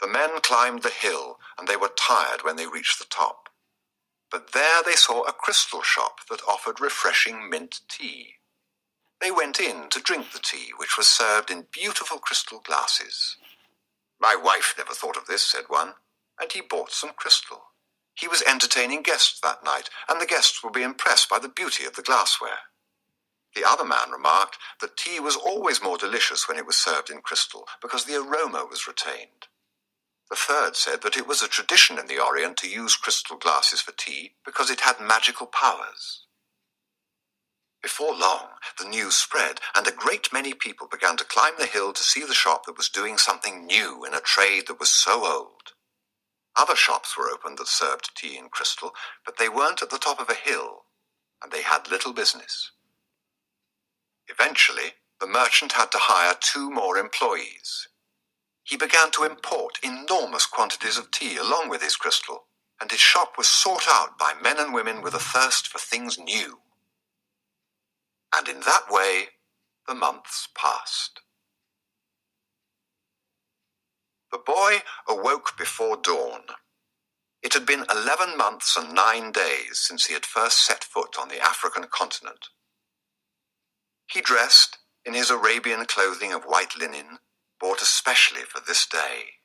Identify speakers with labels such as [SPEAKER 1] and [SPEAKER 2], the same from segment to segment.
[SPEAKER 1] The men climbed the hill, and they were tired when they reached the top. But there they saw a crystal shop that offered refreshing mint tea. They went in to drink the tea, which was served in beautiful crystal glasses. "My wife never thought of this," said one, and he bought some crystal. He was entertaining guests that night, and the guests would be impressed by the beauty of the glassware. The other man remarked that tea was always more delicious when it was served in crystal, because the aroma was retained. The third said that it was a tradition in the Orient to use crystal glasses for tea because it had magical powers. Before long, the news spread, and a great many people began to climb the hill to see the shop that was doing something new in a trade that was so old. Other shops were opened that served tea in crystal, but they weren't at the top of a hill, and they had little business. Eventually, the merchant had to hire 2 more employees. He began to import enormous quantities of tea along with his crystal, and his shop was sought out by men and women with a thirst for things new. And in that way, the months passed. The boy awoke before dawn. It had been 11 months and 9 days since he had first set foot on the African continent. He dressed in his Arabian clothing of white linen, bought especially for this day.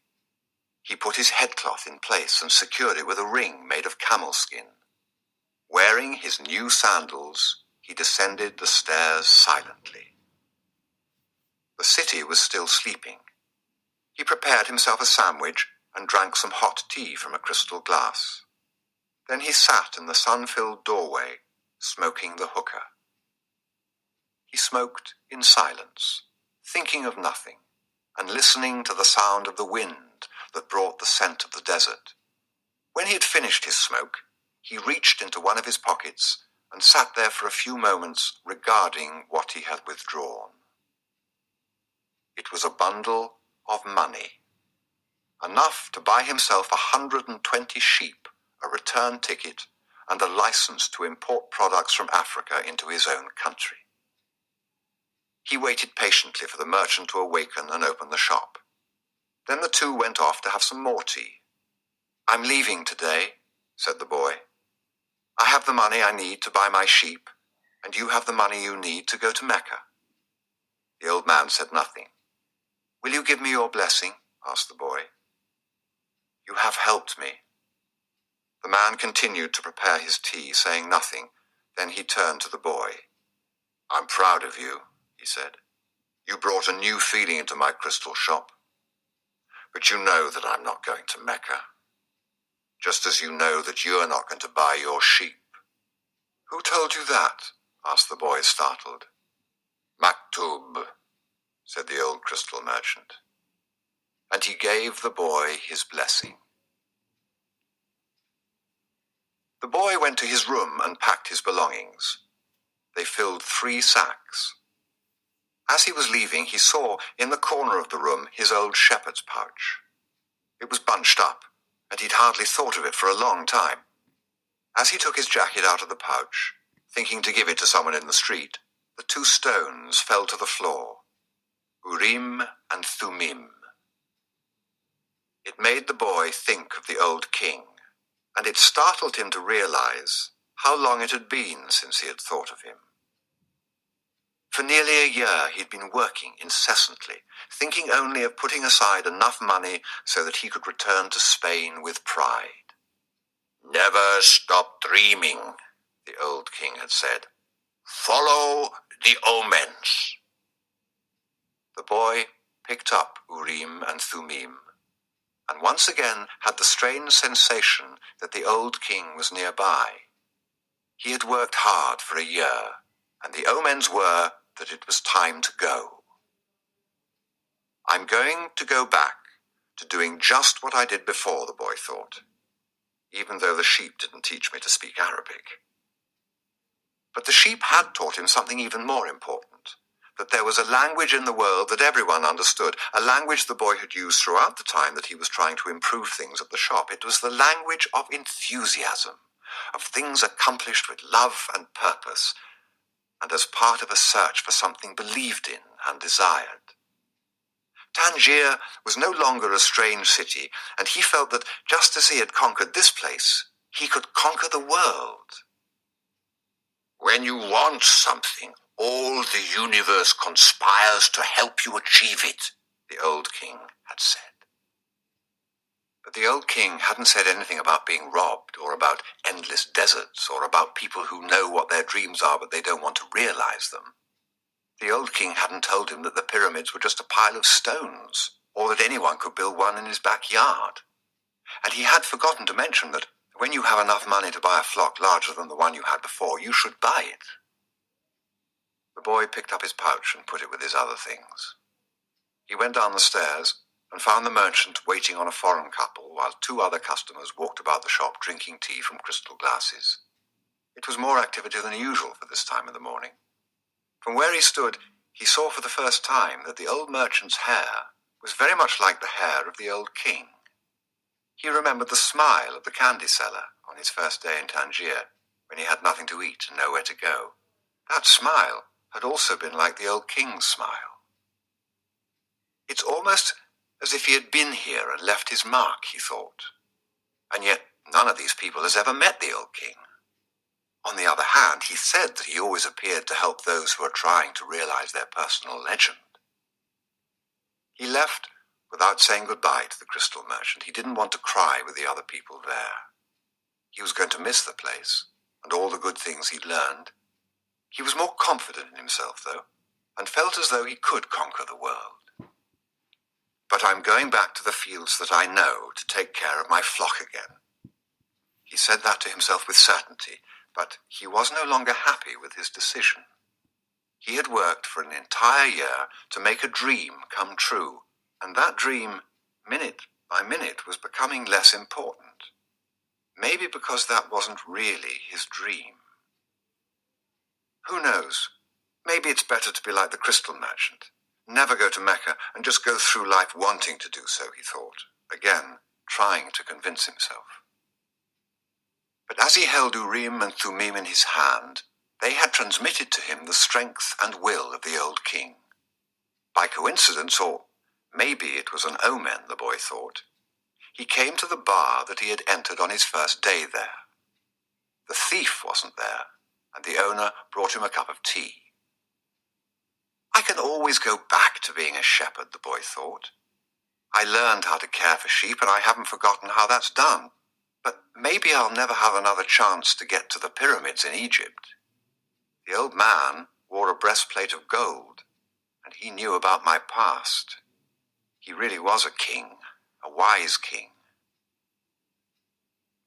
[SPEAKER 1] He put his headcloth in place and secured it with a ring made of camel skin. Wearing his new sandals, he descended the stairs silently. The city was still sleeping. He prepared himself a sandwich and drank some hot tea from a crystal glass. Then he sat in the sun-filled doorway, smoking the hookah. He smoked in silence, thinking of nothing, and listening to the sound of the wind that brought the scent of the desert. When he had finished his smoke, he reached into one of his pockets and sat there for a few moments regarding what he had withdrawn. It was a bundle of money, enough to buy himself 120 sheep, a return ticket, and a license to import products from Africa into his own country. He waited patiently for the merchant to awaken and open the shop. Then the 2 went off to have some more tea. "I'm leaving today," said the boy. "I have the money I need to buy my sheep, and you have the money you need to go to Mecca." The old man said nothing. "Will you give me your blessing?" asked the boy. "You have helped me." The man continued to prepare his tea, saying nothing. Then he turned to the boy. "I'm proud of you," he said. "You brought a new feeling into my crystal shop. But you know that I'm not going to Mecca, just as you know that you are not going to buy your sheep." "Who told you that?" asked the boy, startled. "Maktub," said the old crystal merchant. And he gave the boy his blessing. The boy went to his room and packed his belongings. They filled 3 sacks. As he was leaving, he saw in the corner of the room his old shepherd's pouch. It was bunched up, and he'd hardly thought of it for a long time. As he took his jacket out of the pouch, thinking to give it to someone in the street, the 2 stones fell to the floor, Urim and Thummim. It made the boy think of the old king, and it startled him to realize how long it had been since he had thought of him. For nearly a year he'd been working incessantly, thinking only of putting aside enough money so that he could return to Spain with pride. "Never stop dreaming," the old king had said. "Follow the omens." The boy picked up Urim and Thummim, and once again had the strange sensation that the old king was nearby. He had worked hard for a year, and the omens were that it was time to go. "I'm going to go back to doing just what I did before," the boy thought, even though the sheep didn't teach me to speak Arabic. But the sheep had taught him something even more important, that there was a language in the world that everyone understood, a language the boy had used throughout the time that he was trying to improve things at the shop. It was the language of enthusiasm, of things accomplished with love and purpose, and as part of a search for something believed in and desired. To Tangier was no longer a strange city, and he felt that just as he had conquered this place, he could conquer the world. When you want something, all the universe conspires to help you achieve it, the old king had said. But the old king hadn't said anything about being robbed, or about endless deserts, or about people who know what their dreams are but they don't want to realize them. The old king hadn't told him that the pyramids were just a pile of stones, or that anyone could build one in his backyard. And he had forgotten to mention that when you have enough money to buy a flock larger than the one you had before, you should buy it. The boy picked up his pouch and put it with his other things. He went down the stairs and found the merchant waiting on a foreign couple while two other customers walked about the shop drinking tea from crystal glasses. It was more activity than usual for this time of the morning. From where he stood, he saw for the first time that the old merchant's hair was very much like the hair of the old king. He remembered the smile of the candy seller on his first day in Tangier, when he had nothing to eat and nowhere to go. That smile had also been like the old king's smile. It's almost as if he had been here and left his mark, he thought. And yet none of these people has ever met the old king. On the other hand, he said that he always appeared to help those who are trying to realize their personal legend. He left without saying goodbye to the crystal merchant. He didn't want to cry with the other people there. He was going to miss the place and all the good things he'd learned. He was more confident in himself, though, and felt as though he could conquer the world. But I'm going back to the fields that I know to take care of my flock again. He said that to himself with certainty, but he was no longer happy with his decision. He had worked for an entire year to make a dream come true, and that dream, minute by minute, was becoming less important. Maybe because that wasn't really his dream. Who knows? Maybe it's better to be like the crystal merchant. Never go to Mecca and just go through life wanting to do so, he thought, again trying to convince himself. But as he held Urim and Thummim in his hand, they had transmitted to him the strength and will of the old king. By coincidence, or maybe it was an omen, the boy thought, he came to the bar that he had entered on his first day there. The thief wasn't there, and the owner brought him a cup of tea. I can always go back to being a shepherd, the boy thought. I learned how to care for sheep, and I haven't forgotten how that's done. But maybe I'll never have another chance to get to the pyramids in Egypt. The old man wore a breastplate of gold, and he knew about my past. He really was a king, a wise king.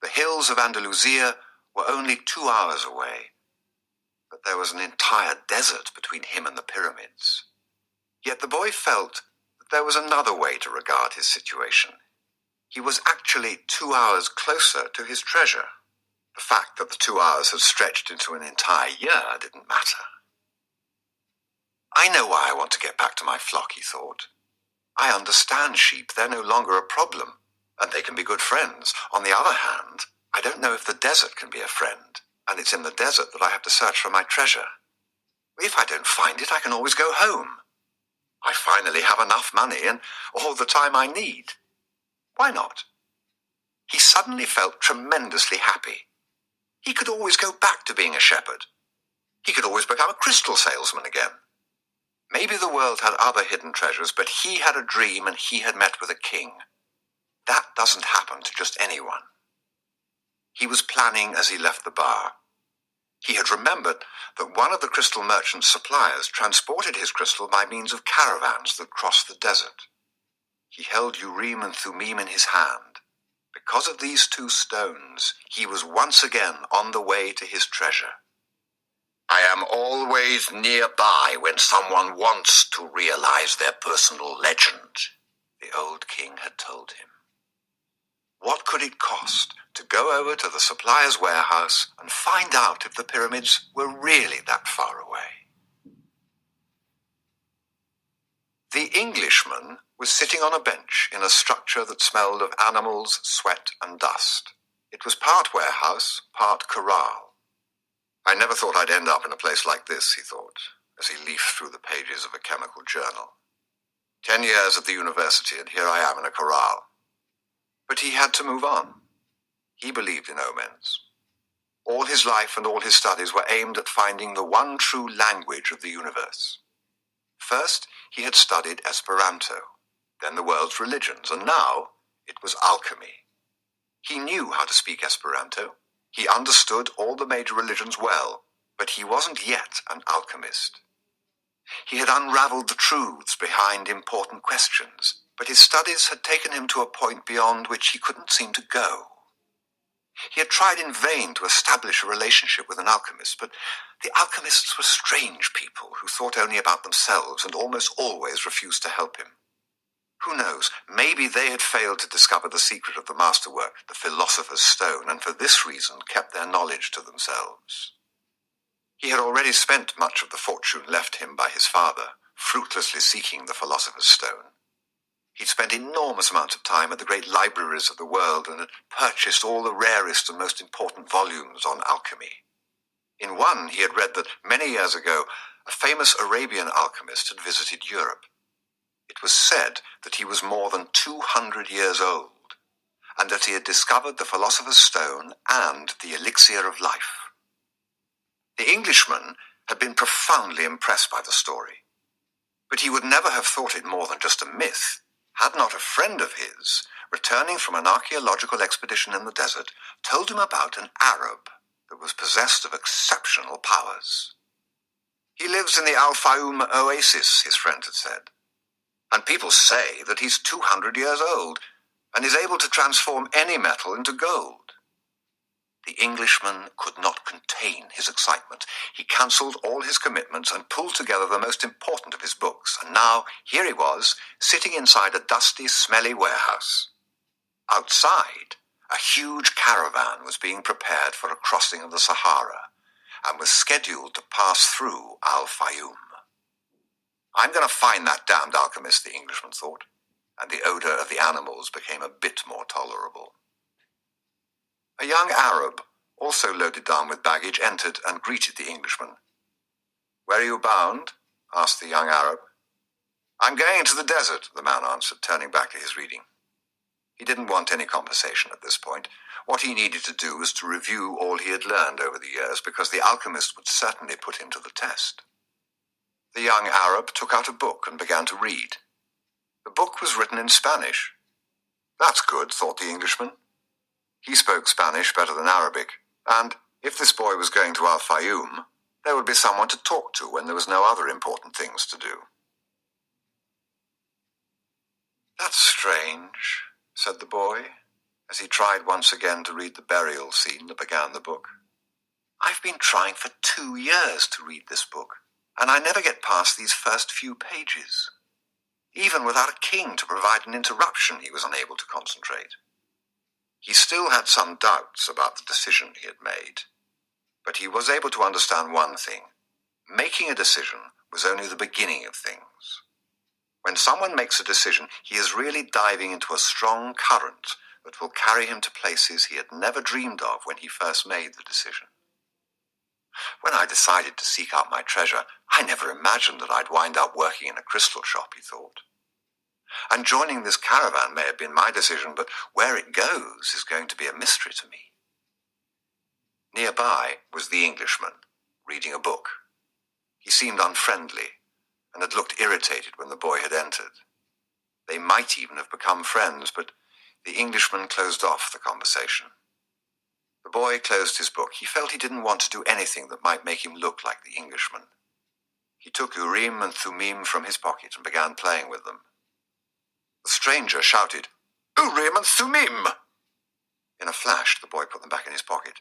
[SPEAKER 1] The hills of Andalusia were only 2 hours away, but there was an entire desert between him and the pyramids. Yet the boy felt that there was another way to regard his situation. He was actually 2 hours closer to his treasure. The fact that the 2 hours had stretched into an entire year didn't matter. I know why I want to get back to my flock, he thought. I understand sheep. They're no longer a problem, and they can be good friends. On the other hand, I don't know if the desert can be a friend, and it's in the desert that I have to search for my treasure. If I don't find it, I can always go home. I finally have enough money and all the time I need. Why not? He suddenly felt tremendously happy. He could always go back to being a shepherd. He could always become a crystal salesman again. Maybe the world had other hidden treasures, but he had a dream and he had met with a king. That doesn't happen to just anyone. He was planning as he left the bar. He had remembered that one of the crystal merchant's suppliers transported his crystal by means of caravans that crossed the desert. He held Urim and Thummim in his hand. Because of these 2 stones, he was once again on the way to his treasure. I am always nearby when someone wants to realize their personal legend, the old king had told him. What could it cost to go over to the supplier's warehouse and find out if the pyramids were really that far away? The Englishman was sitting on a bench in a structure that smelled of animals, sweat, and dust. It was part warehouse, part corral. I never thought I'd end up in a place like this, he thought, as he leafed through the pages of a chemical journal. 10 years at the university, and here I am in a corral. But he had to move on. He believed in omens. All his life and all his studies were aimed at finding the one true language of the universe. First, he had studied Esperanto, then the world's religions, and now it was alchemy. He knew how to speak Esperanto. He understood all the major religions well, but he wasn't yet an alchemist. He had unraveled the truths behind important questions, but his studies had taken him to a point beyond which he couldn't seem to go. He had tried in vain to establish a relationship with an alchemist, but the alchemists were strange people who thought only about themselves and almost always refused to help him. Who knows, maybe they had failed to discover the secret of the masterwork, the philosopher's stone, and for this reason kept their knowledge to themselves. He had already spent much of the fortune left him by his father, fruitlessly seeking the philosopher's stone. He'd spent enormous amounts of time at the great libraries of the world and had purchased all the rarest and most important volumes on alchemy. In one, he had read that many years ago, a famous Arabian alchemist had visited Europe. It was said that he was more than 200 years old, and that he had discovered the philosopher's stone and the elixir of life. The Englishman had been profoundly impressed by the story, but he would never have thought it more than just a myth, had not a friend of his, returning from an archaeological expedition in the desert, told him about an Arab that was possessed of exceptional powers. He lives in the Al-Fayoum oasis, his friend had said, and people say that he's 200 years old and is able to transform any metal into gold. The Englishman could not contain his excitement. He cancelled all his commitments and pulled together the most important of his books, and now here he was, sitting inside a dusty, smelly warehouse. Outside, a huge caravan was being prepared for a crossing of the Sahara, and was scheduled to pass through Al-Fayoum. I'm going to find that damned alchemist, the Englishman thought, and the odour of the animals became a bit more tolerable. A young Arab, also loaded down with baggage, entered and greeted the Englishman. "Where are you bound?" asked the young Arab. "I'm going into the desert," the man answered, turning back to his reading. He didn't want any conversation at this point. What he needed to do was to review all he had learned over the years, because the alchemist would certainly put him to the test. The young Arab took out a book and began to read. The book was written in Spanish. That's good, thought the Englishman. He spoke Spanish better than Arabic, and if this boy was going to Al-Fayoum, there would be someone to talk to when there was no other important things to do. "That's strange," said the boy, as he tried once again to read the burial scene that began the book. "I've been trying for 2 years to read this book, and I never get past these first few pages. Even without a king to provide an interruption, he was unable to concentrate." He still had some doubts about the decision he had made, but he was able to understand one thing. Making a decision was only the beginning of things. When someone makes a decision, he is really diving into a strong current that will carry him to places he had never dreamed of when he first made the decision. When I decided to seek out my treasure, I never imagined that I'd wind up working in a crystal shop, he thought. And joining this caravan may have been my decision, but where it goes is going to be a mystery to me. Nearby was the Englishman, reading a book. He seemed unfriendly, and had looked irritated when the boy had entered. They might even have become friends, but the Englishman closed off the conversation. The boy closed his book. He felt he didn't want to do anything that might make him look like the Englishman. He took Urim and Thummim from his pocket and began playing with them. The stranger shouted, "Urim and Thummim!" In a flash, the boy put them back in his pocket.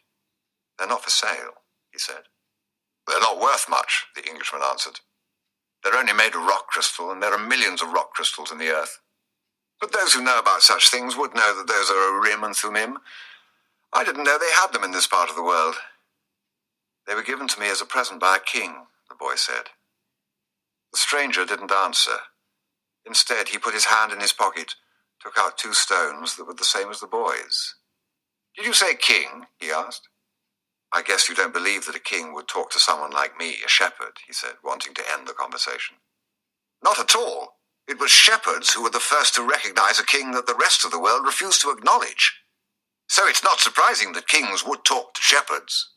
[SPEAKER 1] "They're not for sale," he said. "They're not worth much," the Englishman answered. "They're only made of rock crystal, and there are millions of rock crystals in the earth. But those who know about such things would know that those are Urim and Thummim. I didn't know they had them in this part of the world." "They were given to me as a present by a king," the boy said. The stranger didn't answer. Instead, he put his hand in his pocket, took out 2 stones that were the same as the boy's. "Did you say king?" he asked. "I guess you don't believe that a king would talk to someone like me, a shepherd," he said, wanting to end the conversation. "Not at all. It was shepherds who were the first to recognize a king that the rest of the world refused to acknowledge. So it's not surprising that kings would talk to shepherds.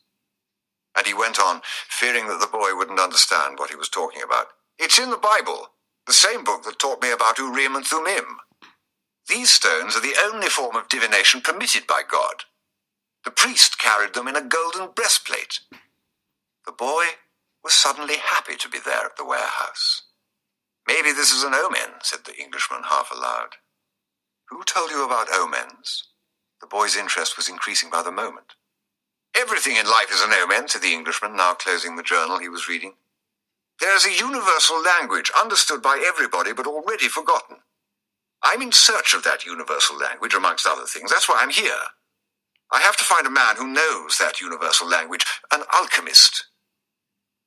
[SPEAKER 1] And he went on, fearing that the boy wouldn't understand what he was talking about. It's in the Bible, the same book that taught me about Urim and Thummim. These stones are the only form of divination permitted by God. The priest carried them in a golden breastplate. The boy was suddenly happy to be there at the warehouse. Maybe this is an omen, said the Englishman half aloud. Who told you about omens? The boy's interest was increasing by the moment. Everything in life is an omen, said the Englishman, now closing the journal he was reading. There is a universal language understood by everybody but already forgotten. I'm in search of that universal language, amongst other things. That's why I'm here. I have to find a man who knows that universal language, an alchemist.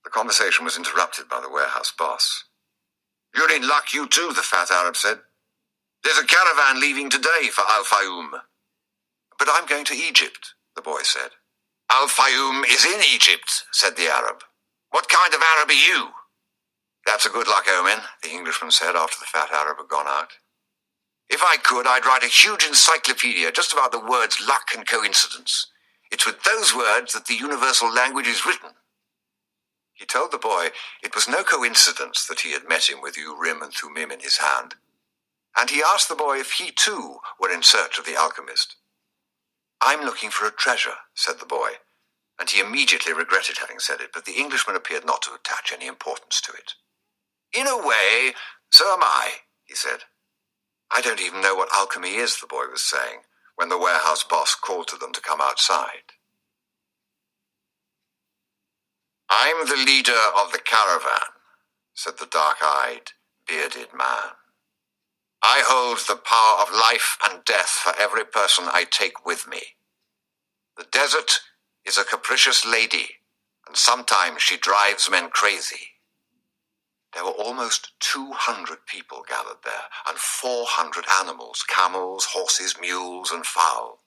[SPEAKER 1] The conversation was interrupted by the warehouse boss. You're in luck, you too, the fat Arab said. There's a caravan leaving today for Al-Fayoum. But I'm going to Egypt, the boy said. Al-Fayoum is in Egypt, said the Arab. What kind of Arab are you? That's a good luck omen, the Englishman said after the fat Arab had gone out. If I could, I'd write a huge encyclopedia just about the words luck and coincidence. It's with those words that the universal language is written. He told the boy it was no coincidence that he had met him with Urim and Thummim in his hand, and he asked the boy if he too were in search of the alchemist. I'm looking for a treasure, said the boy, and he immediately regretted having said it, but the Englishman appeared not to attach any importance to it. In a way, so am I, he said. I don't even know what alchemy is, the boy was saying, when the warehouse boss called to them to come outside. I'm the leader of the caravan, said the dark-eyed, bearded man. I hold the power of life and death for every person I take with me. The desert is a capricious lady, and sometimes she drives men crazy. There were almost 200 people gathered there, and 400 animals, camels, horses, mules, and fowl.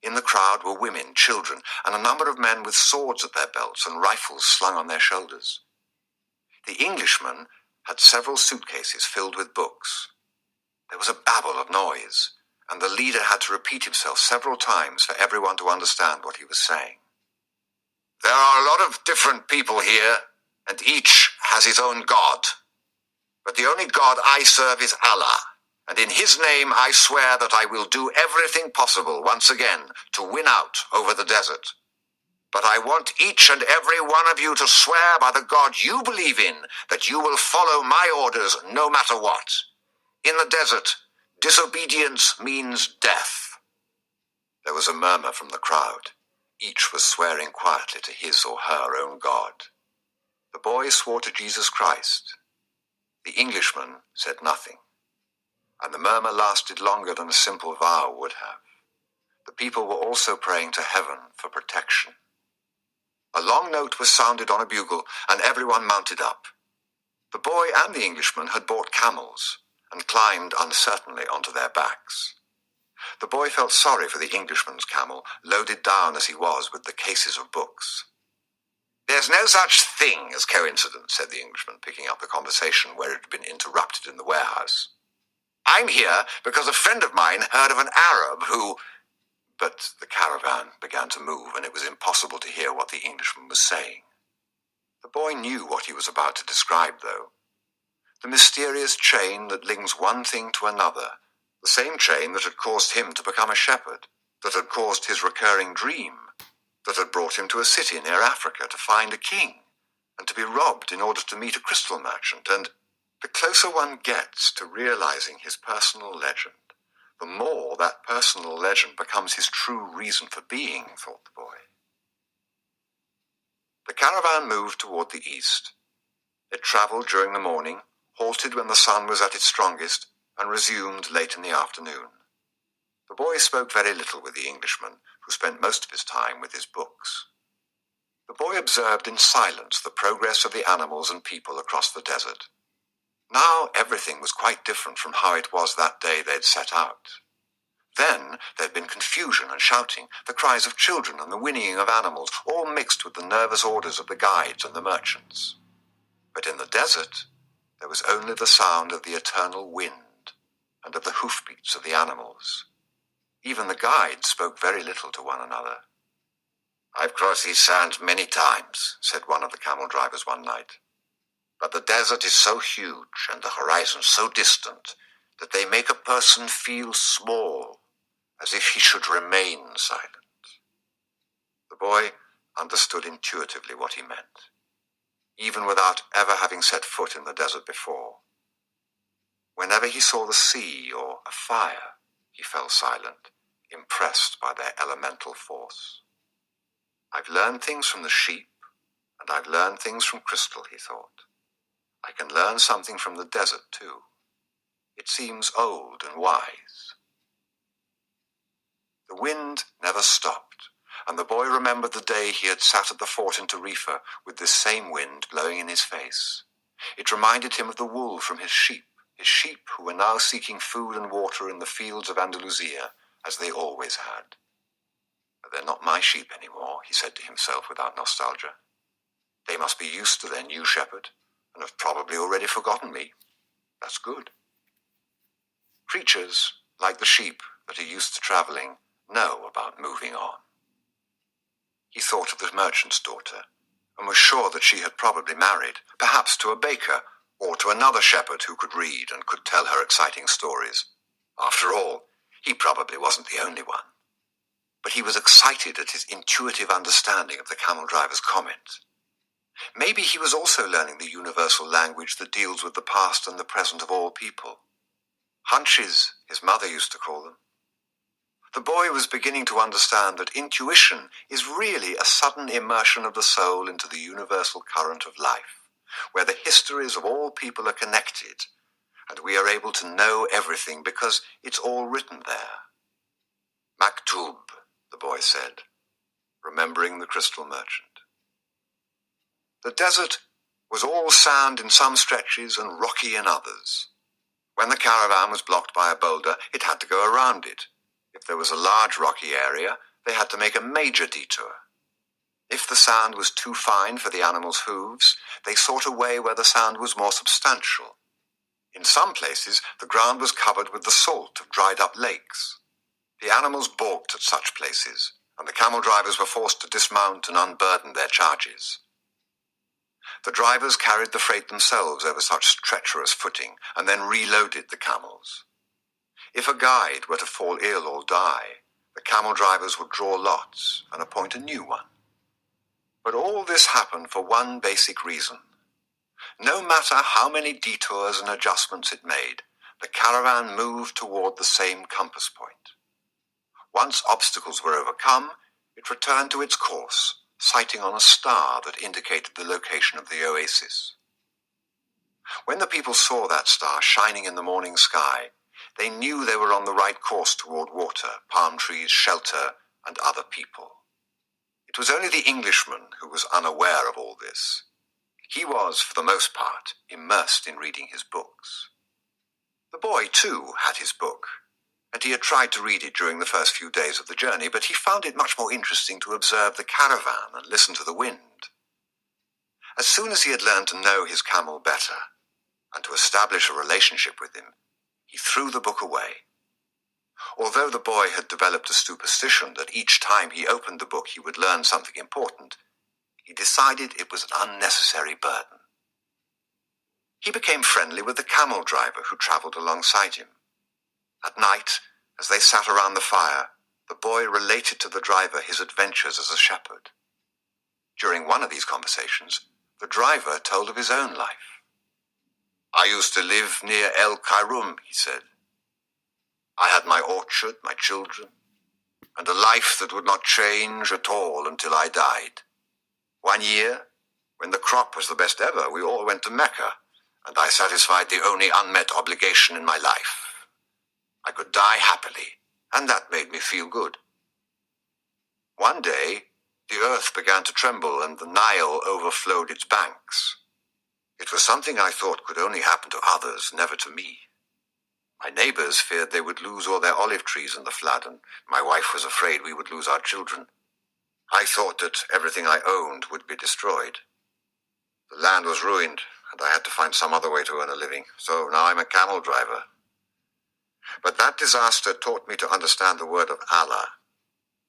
[SPEAKER 1] In the crowd were women, children, and a number of men with swords at their belts and rifles slung on their shoulders. The Englishman had several suitcases filled with books. There was a babble of noise, and the leader had to repeat himself several times for everyone to understand what he was saying. There are a lot of different people here, and each has his own God. But the only God I serve is Allah, and in his name I swear that I will do everything possible once again to win out over the desert. But I want each and every one of you to swear by the God you believe in that you will follow my orders no matter what. In the desert, disobedience means death. There was a murmur from the crowd. Each was swearing quietly to his or her own God. The boy swore to Jesus Christ. The Englishman said nothing, and the murmur lasted longer than a simple vow would have. The people were also praying to heaven for protection. A long note was sounded on a bugle, and everyone mounted up. The boy and the Englishman had bought camels and climbed uncertainly onto their backs. The boy felt sorry for the Englishman's camel, loaded down as he was with the cases of books. There's no such thing as coincidence, said the Englishman, picking up the conversation where it had been interrupted in the warehouse. I'm here because a friend of mine heard of an Arab who... But the caravan began to move, and it was impossible to hear what the Englishman was saying. The boy knew what he was about to describe, though. The mysterious chain that links one thing to another, the same chain that had caused him to become a shepherd, that had caused his recurring dream, that had brought him to a city near Africa to find a king, and to be robbed in order to meet a crystal merchant, and the closer one gets to realizing his personal legend, the more that personal legend becomes his true reason for being, thought the boy. The caravan moved toward the east. It traveled during the morning, halted when the sun was at its strongest, and resumed late in the afternoon. The boy spoke very little with the Englishman, who spent most of his time with his books. The boy observed in silence the progress of the animals and people across the desert. Now everything was quite different from how it was that day they'd set out. Then there'd been confusion and shouting, the cries of children and the whinnying of animals, all mixed with the nervous orders of the guides and the merchants. But in the desert, There was only the sound of the eternal wind and of the hoofbeats of the animals. Even the guides spoke very little to one another. "I've crossed these sands many times," said one of the camel drivers one night. "But the desert is so huge and the horizon so distant that they make a person feel small, as if he should remain silent." The boy understood intuitively what he meant, even without ever having set foot in the desert before. Whenever he saw the sea or a fire, he fell silent, impressed by their elemental force. "I've learned things from the sheep, and I've learned things from crystal," he thought. "I can learn something from the desert, too. It seems old and wise." The wind never stopped, and the boy remembered the day he had sat at the fort in Tarifa with this same wind blowing in his face. It reminded him of the wool from his sheep who were now seeking food and water in the fields of Andalusia, as they always had. "But they're not my sheep anymore," he said to himself without nostalgia. "They must be used to their new shepherd, and have probably already forgotten me. That's good." Creatures, like the sheep that are used to traveling, know about moving on. He thought of the merchant's daughter, and was sure that she had probably married, perhaps to a baker, or to another shepherd who could read and could tell her exciting stories. After all, he probably wasn't the only one. But he was excited at his intuitive understanding of the camel driver's comment. Maybe he was also learning the universal language that deals with the past and the present of all people. Hunches, his mother used to call them. The boy was beginning to understand that intuition is really a sudden immersion of the soul into the universal current of life, where the histories of all people are connected, and we are able to know everything because it's all written there. "Maktub," the boy said, remembering the crystal merchant. The desert was all sand in some stretches and rocky in others. When the caravan was blocked by a boulder, it had to go around it. If there was a large rocky area, they had to make a major detour. If the sand was too fine for the animals' hooves, they sought a way where the sand was more substantial. In some places, the ground was covered with the salt of dried-up lakes. The animals balked at such places, and the camel drivers were forced to dismount and unburden their charges. The drivers carried the freight themselves over such treacherous footing, and then reloaded the camels. If a guide were to fall ill or die, the camel drivers would draw lots and appoint a new one. But all this happened for one basic reason. No matter how many detours and adjustments it made, the caravan moved toward the same compass point. Once obstacles were overcome, it returned to its course, sighting on a star that indicated the location of the oasis. When the people saw that star shining in the morning sky, they knew they were on the right course toward water, palm trees, shelter, and other people. It was only the Englishman who was unaware of all this. He was, for the most part, immersed in reading his books. The boy, too, had his book, and he had tried to read it during the first few days of the journey, but he found it much more interesting to observe the caravan and listen to the wind. As soon as he had learned to know his camel better, and to establish a relationship with him, he threw the book away. Although the boy had developed a superstition that each time he opened the book he would learn something important, he decided it was an unnecessary burden. He became friendly with the camel driver who traveled alongside him. At night, as they sat around the fire, the boy related to the driver his adventures as a shepherd. During one of these conversations, the driver told of his own life. "I used to live near El Kairum," he said. "I had my orchard, my children, and a life that would not change at all until I died. One year, when the crop was the best ever, we all went to Mecca, and I satisfied the only unmet obligation in my life. I could die happily, and that made me feel good. One day, the earth began to tremble and the Nile overflowed its banks. It was something I thought could only happen to others, never to me. My neighbors feared they would lose all their olive trees in the flood, and my wife was afraid we would lose our children. I thought that everything I owned would be destroyed. The land was ruined, and I had to find some other way to earn a living, so now I'm a camel driver. But that disaster taught me to understand the word of Allah.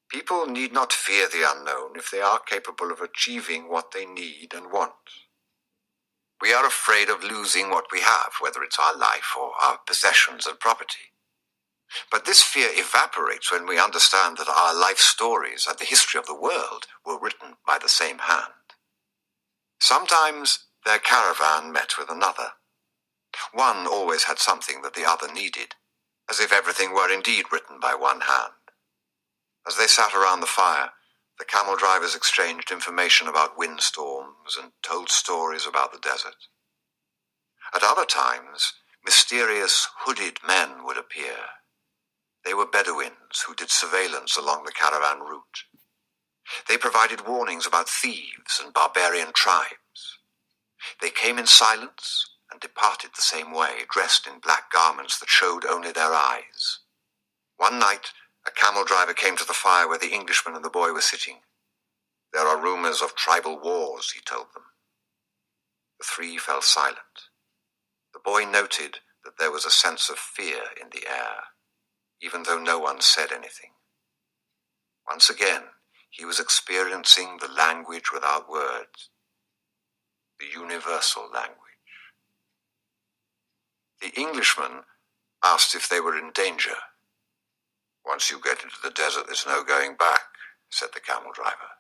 [SPEAKER 1] People need not fear the unknown if they are capable of achieving what they need and want. We are afraid of losing what we have, whether it's our life or our possessions and property. But this fear evaporates when we understand that our life stories and the history of the world were written by the same hand. Sometimes their caravan met with another. One always had something that the other needed, as if everything were indeed written by one hand. As they sat around the fire, the camel drivers exchanged information about windstorms and told stories about the desert. At other times, mysterious hooded men would appear. They were Bedouins who did surveillance along the caravan route. They provided warnings about thieves and barbarian tribes. They came in silence and departed the same way, dressed in black garments that showed only their eyes. One night, a camel driver came to the fire where the Englishman and the boy were sitting. There are rumors of tribal wars, he told them. The three fell silent. The boy noted that there was a sense of fear in the air, even though no one said anything. Once again, he was experiencing the language without words, the universal language. The Englishman asked if they were in danger. "Once you get into the desert, there's no going back," said the camel driver.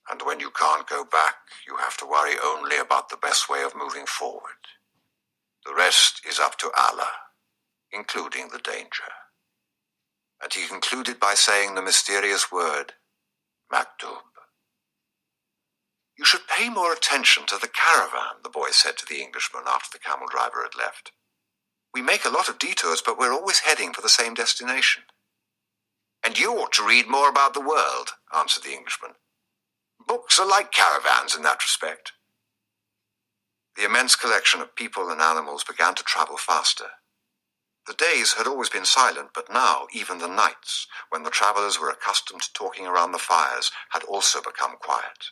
[SPEAKER 1] "And when you can't go back, you have to worry only about the best way of moving forward. The rest is up to Allah, including the danger." And he concluded by saying the mysterious word, Maktub. "You should pay more attention to the caravan," the boy said to the Englishman after the camel driver had left. "We make a lot of detours, but we're always heading for the same destination." "And you ought to read more about the world," answered the Englishman. "Books are like caravans in that respect." The immense collection of people and animals began to travel faster. The days had always been silent, but now even the nights, when the travelers were accustomed to talking around the fires, had also become quiet.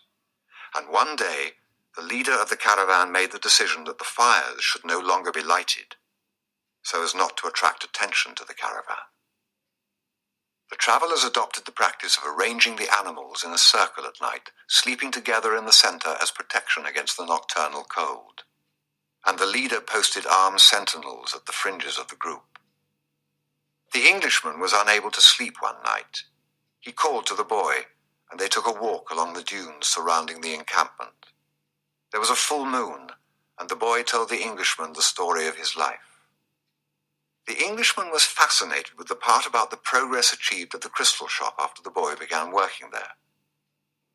[SPEAKER 1] And one day, the leader of the caravan made the decision that the fires should no longer be lighted, so as not to attract attention to the caravan. The travelers adopted the practice of arranging the animals in a circle at night, sleeping together in the center as protection against the nocturnal cold. And the leader posted armed sentinels at the fringes of the group. The Englishman was unable to sleep one night. He called to the boy, and they took a walk along the dunes surrounding the encampment. There was a full moon, and the boy told the Englishman the story of his life. The Englishman was fascinated with the part about the progress achieved at the crystal shop after the boy began working there.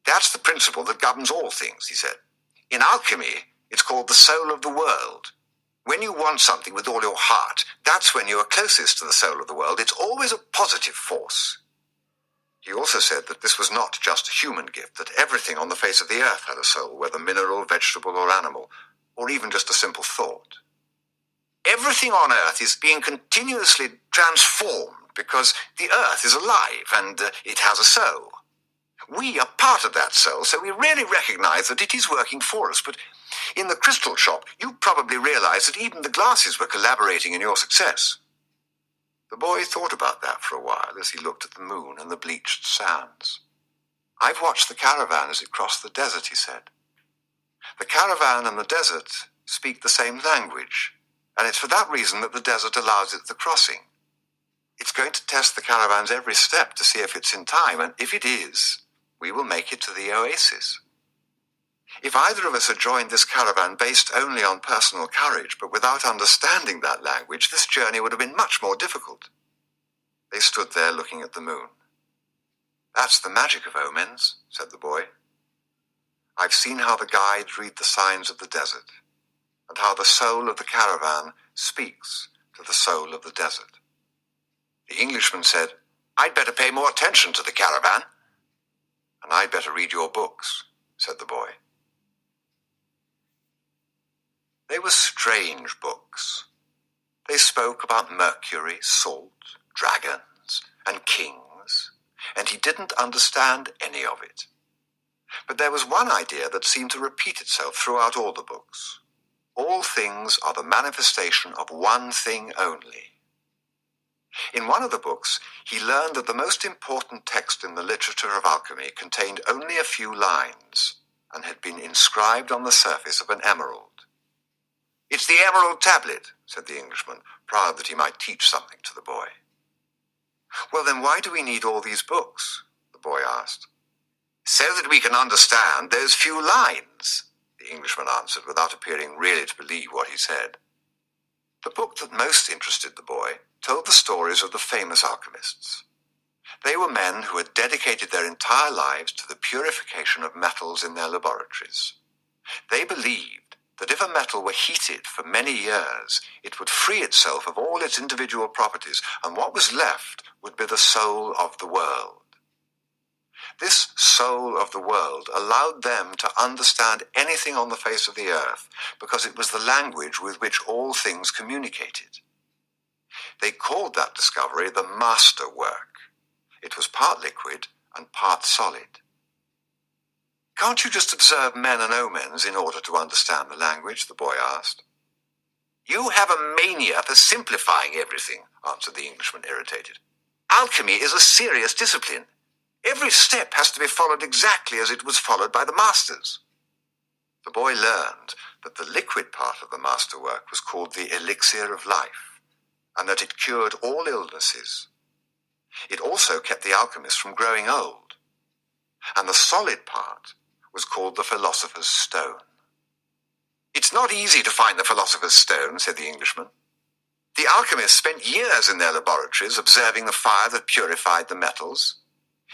[SPEAKER 1] "That's the principle that governs all things," he said. "In alchemy, it's called the soul of the world. When you want something with all your heart, that's when you are closest to the soul of the world. It's always a positive force." He also said that this was not just a human gift, that everything on the face of the earth had a soul, whether mineral, vegetable, or animal, or even just a simple thought. "Everything on earth is being continuously transformed because the earth is alive and it has a soul. We are part of that soul, so we really recognize that it is working for us. But in the crystal shop, you probably realize that even the glasses were collaborating in your success." The boy thought about that for a while as he looked at the moon and the bleached sands. "I've watched the caravan as it crossed the desert," he said. "The caravan and the desert speak the same language, and it's for that reason that the desert allows it the crossing. It's going to test the caravan's every step to see if it's in time, and if it is, we will make it to the oasis. If either of us had joined this caravan based only on personal courage, but without understanding that language, this journey would have been much more difficult." They stood there looking at the moon. "That's the magic of omens," said the boy. "I've seen how the guides read the signs of the desert, and how the soul of the caravan speaks to the soul of the desert." The Englishman said, "I'd better pay more attention to the caravan." "And I'd better read your books," said the boy. They were strange books. They spoke about Mercury, salt, dragons, and kings, and he didn't understand any of it. But there was one idea that seemed to repeat itself throughout all the books. All things are the manifestation of one thing only. In one of the books, he learned that the most important text in the literature of alchemy contained only a few lines and had been inscribed on the surface of an emerald. "It's the emerald tablet," said the Englishman, proud that he might teach something to the boy. "Well, then why do we need all these books?" the boy asked. "So that we can understand those few lines," the Englishman answered, without appearing really to believe what he said. The book that most interested the boy told the stories of the famous alchemists. They were men who had dedicated their entire lives to the purification of metals in their laboratories. They believed that if a metal were heated for many years, it would free itself of all its individual properties, and what was left would be the soul of the world. This soul of the world allowed them to understand anything on the face of the earth, because it was the language with which all things communicated. They called that discovery the master work. It was part liquid and part solid. "Can't you just observe men and omens in order to understand the language?" the boy asked. "You have a mania for simplifying everything," answered the Englishman, irritated. "Alchemy is a serious discipline. Every step has to be followed exactly as it was followed by the masters." The boy learned that the liquid part of the masterwork was called the elixir of life, and that it cured all illnesses. It also kept the alchemist from growing old. And the solid part was called the philosopher's stone. "It's not easy to find the philosopher's stone," said the Englishman. "The alchemists spent years in their laboratories observing the fire that purified the metals.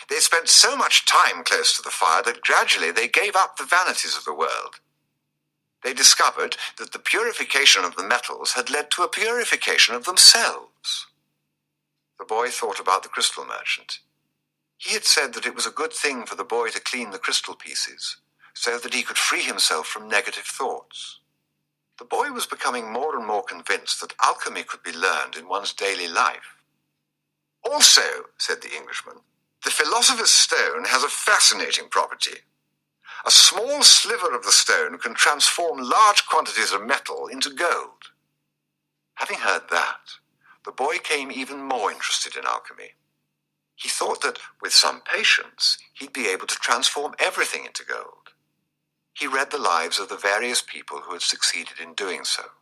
[SPEAKER 1] They spent so much time close to the fire that gradually they gave up the vanities of the world. They discovered that the purification of the metals had led to a purification of themselves." The boy thought about the crystal merchant. He had said that it was a good thing for the boy to clean the crystal pieces, so that he could free himself from negative thoughts. The boy was becoming more and more convinced that alchemy could be learned in one's daily life. "Also," said the Englishman, "the philosopher's stone has a fascinating property. A small sliver of the stone can transform large quantities of metal into gold." Having heard that, the boy became even more interested in alchemy. He thought that, with some patience, he'd be able to transform everything into gold. He read the lives of the various people who had succeeded in doing so: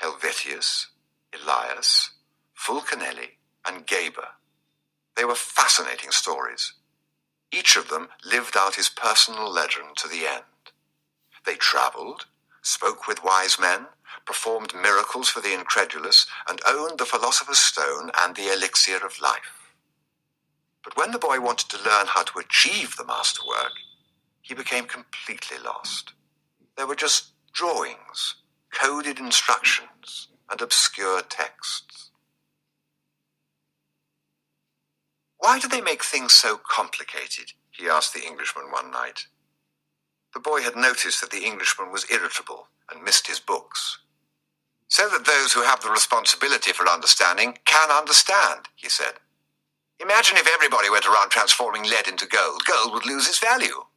[SPEAKER 1] Helvetius, Elias, Fulcanelli, and Geber. They were fascinating stories. Each of them lived out his personal legend to the end. They traveled, spoke with wise men, performed miracles for the incredulous, and owned the philosopher's stone and the elixir of life. But when the boy wanted to learn how to achieve the masterwork, he became completely lost. There were just drawings, coded instructions, and obscure texts. "Why do they make things so complicated?" he asked the Englishman one night. The boy had noticed that the Englishman was irritable and missed his books. "So that those who have the responsibility for understanding can understand," he said. "Imagine if everybody went around transforming lead into gold. Gold would lose its value.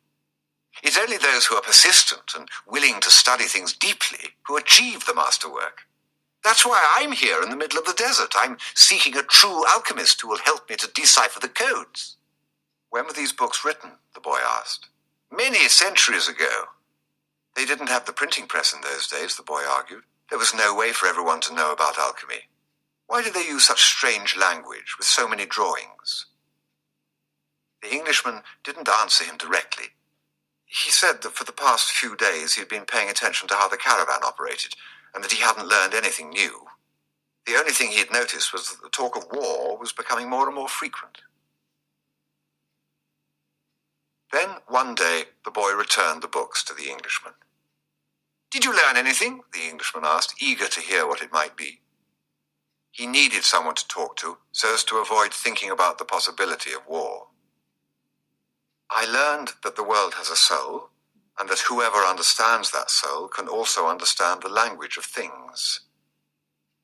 [SPEAKER 1] It's only those who are persistent and willing to study things deeply who achieve the masterwork. That's why I'm here in the middle of the desert. I'm seeking a true alchemist who will help me to decipher the codes." "When were these books written?" the boy asked. "Many centuries ago." They didn't have the printing press in those days, the boy argued. There was no way for everyone to know about alchemy. Why did they use such strange language with so many drawings? The Englishman didn't answer him directly. He said that for the past few days he had been paying attention to how the caravan operated, and that he hadn't learned anything new. The only thing he had noticed was that the talk of war was becoming more and more frequent. Then, one day, the boy returned the books to the Englishman. "Did you learn anything?" the Englishman asked, eager to hear what it might be. He needed someone to talk to, so as to avoid thinking about the possibility of war. "I learned that the world has a soul, and that whoever understands that soul can also understand the language of things.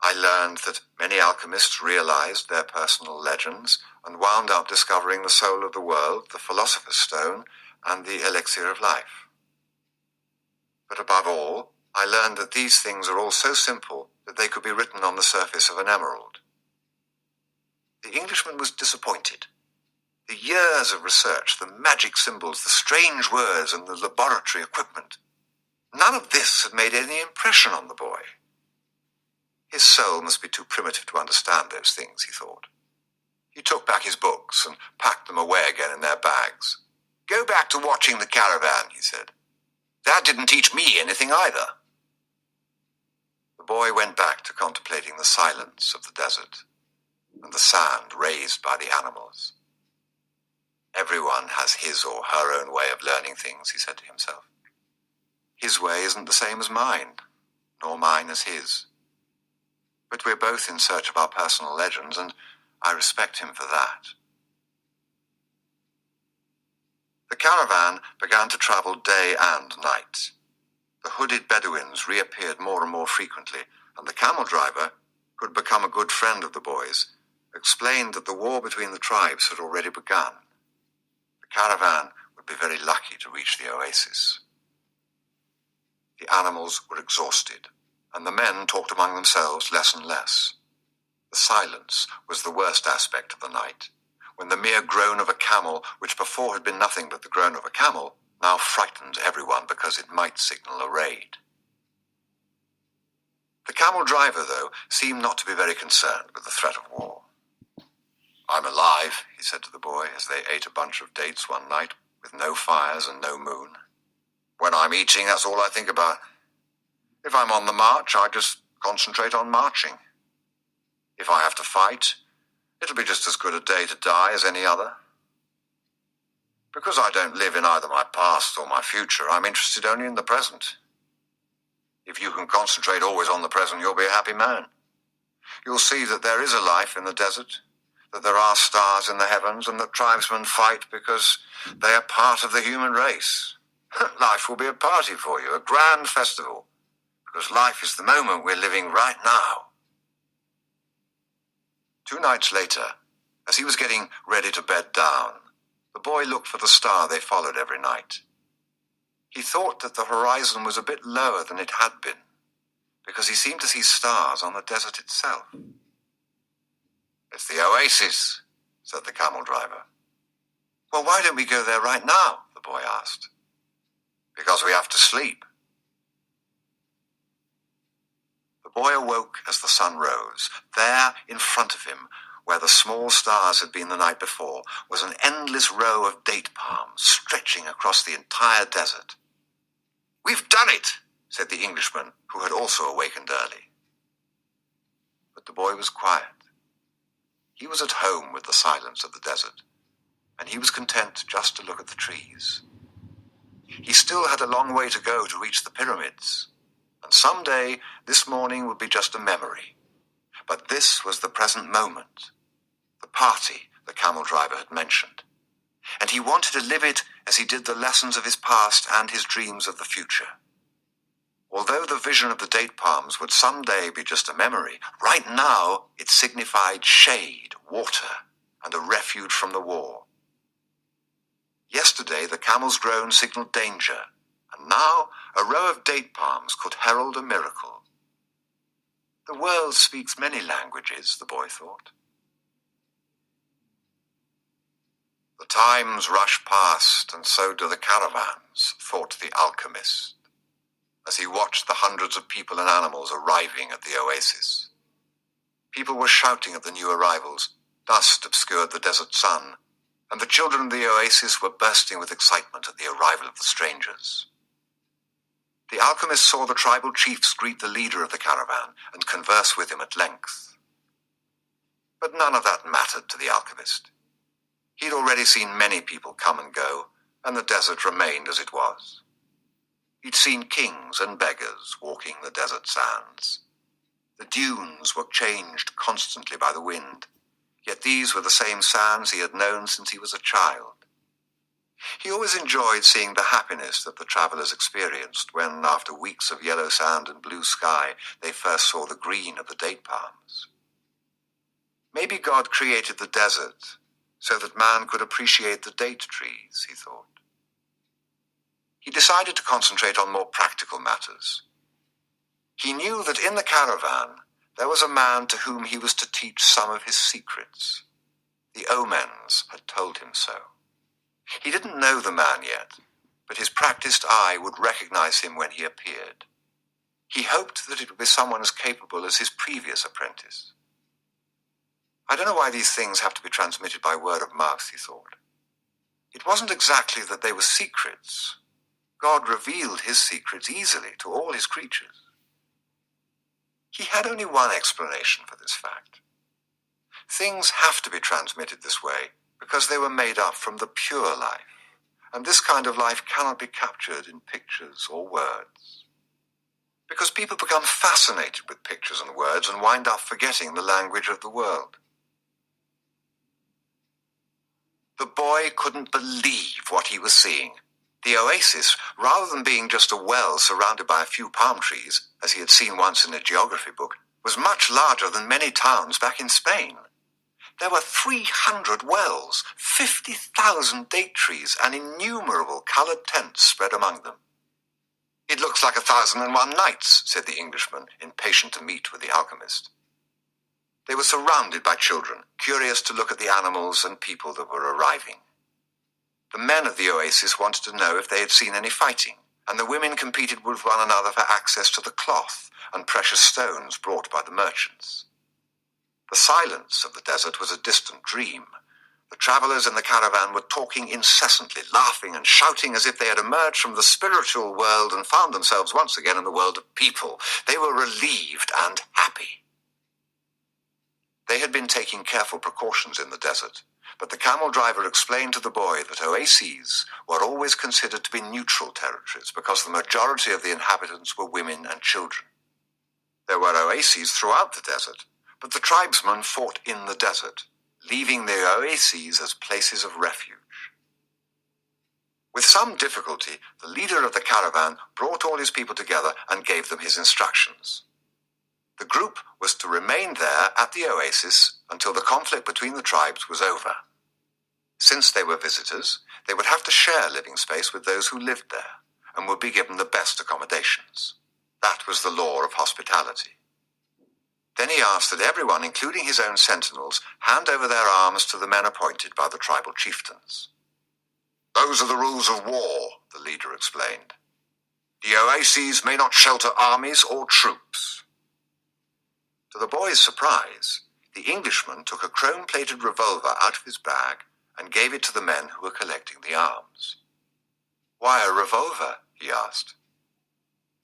[SPEAKER 1] I learned that many alchemists realized their personal legends and wound up discovering the soul of the world, the philosopher's stone, and the elixir of life. But above all, I learned that these things are all so simple that they could be written on the surface of an emerald. The Englishman was disappointed. The years of research, the magic symbols, the strange words, and the laboratory equipment, none of this had made any impression on the boy. His soul must be too primitive to understand those things, he thought. He took back his books and packed them away again in their bags. "Go back to watching the caravan," he said. "That didn't teach me anything either." The boy went back to contemplating the silence of the desert and the sand raised by the animals. Everyone has his or her own way of learning things, he said to himself. His way isn't the same as mine, nor mine as his. But we're both in search of our personal legends, and I respect him for that. The caravan began to travel day and night. The hooded Bedouins reappeared more and more frequently, and the camel driver, who had become a good friend of the boys, explained that the war between the tribes had already begun. The caravan would be very lucky to reach the oasis. The animals were exhausted, and the men talked among themselves less and less. The silence was the worst aspect of the night, when the mere groan of a camel, which before had been nothing but the groan of a camel, now frightened everyone because it might signal a raid. The camel driver, though, seemed not to be very concerned with the threat of war. "I'm alive," he said to the boy as they ate a bunch of dates one night with no fires and no moon. "When I'm eating, that's all I think about. If I'm on the march, I just concentrate on marching. If I have to fight, it'll be just as good a day to die as any other. Because I don't live in either my past or my future, I'm interested only in the present. If you can concentrate always on the present, you'll be a happy man. You'll see that there is a life in the desert, that there are stars in the heavens, and that tribesmen fight because they are part of the human race. Life will be a party for you, a grand festival, because life is the moment we're living right now." 2 nights later, as he was getting ready to bed down, the boy looked for the star they followed every night. He thought that the horizon was a bit lower than it had been, because he seemed to see stars on the desert itself. "It's the oasis," said the camel driver. "Well, why don't we go there right now?" the boy asked. "Because we have to sleep." The boy awoke as the sun rose. There, in front of him, where the small stars had been the night before, was an endless row of date palms stretching across the entire desert. "We've done it," said the Englishman, who had also awakened early. But the boy was quiet. He was at home with the silence of the desert, and he was content just to look at the trees. He still had a long way to go to reach the pyramids, and someday this morning would be just a memory. But this was the present moment, the party the camel driver had mentioned, and he wanted to live it as he did the lessons of his past and his dreams of the future. Although the vision of the date palms would someday be just a memory, right now it signified shade, water, and a refuge from the war. Yesterday the camel's groan signaled danger, and now a row of date palms could herald a miracle. The world speaks many languages, the boy thought. The times rush past, and so do the caravans, thought the alchemist, as he watched the hundreds of people and animals arriving at the oasis. People were shouting at the new arrivals, dust obscured the desert sun, and the children of the oasis were bursting with excitement at the arrival of the strangers. The alchemist saw the tribal chiefs greet the leader of the caravan and converse with him at length. But none of that mattered to the alchemist. He'd already seen many people come and go, and the desert remained as it was. He'd seen kings and beggars walking the desert sands. The dunes were changed constantly by the wind, yet these were the same sands he had known since he was a child. He always enjoyed seeing the happiness that the travelers experienced when, after weeks of yellow sand and blue sky, they first saw the green of the date palms. Maybe God created the desert so that man could appreciate the date trees, he thought. He decided to concentrate on more practical matters. He knew that in the caravan there was a man to whom he was to teach some of his secrets. The omens had told him so. He didn't know the man yet, but his practiced eye would recognize him when he appeared. He hoped that it would be someone as capable as his previous apprentice. I don't know why these things have to be transmitted by word of mouth, he thought. It wasn't exactly that they were secrets. God revealed his secrets easily to all his creatures. He had only one explanation for this fact. Things have to be transmitted this way because they were made up from the pure life, and this kind of life cannot be captured in pictures or words. Because people become fascinated with pictures and words and wind up forgetting the language of the world. The boy couldn't believe what he was seeing. The oasis, rather than being just a well surrounded by a few palm trees, as he had seen once in a geography book, was much larger than many towns back in Spain. There were 300 wells, 50,000 date trees, and innumerable coloured tents spread among them. "It looks like 1,001 nights," said the Englishman, impatient to meet with the alchemist. They were surrounded by children, curious to look at the animals and people that were arriving. The men of the oasis wanted to know if they had seen any fighting, and the women competed with one another for access to the cloth and precious stones brought by the merchants. The silence of the desert was a distant dream. The travellers in the caravan were talking incessantly, laughing and shouting as if they had emerged from the spiritual world and found themselves once again in the world of people. They were relieved and happy. They had been taking careful precautions in the desert, but the camel driver explained to the boy that oases were always considered to be neutral territories because the majority of the inhabitants were women and children. There were oases throughout the desert, but the tribesmen fought in the desert, leaving the oases as places of refuge. With some difficulty, the leader of the caravan brought all his people together and gave them his instructions. The group was to remain there at the oasis until the conflict between the tribes was over. Since they were visitors, they would have to share living space with those who lived there and would be given the best accommodations. That was the law of hospitality. Then he asked that everyone, including his own sentinels, hand over their arms to the men appointed by the tribal chieftains. "Those are the rules of war," the leader explained. "The oases may not shelter armies or troops." To the boy's surprise, the Englishman took a chrome-plated revolver out of his bag and gave it to the men who were collecting the arms. "Why a revolver?" he asked.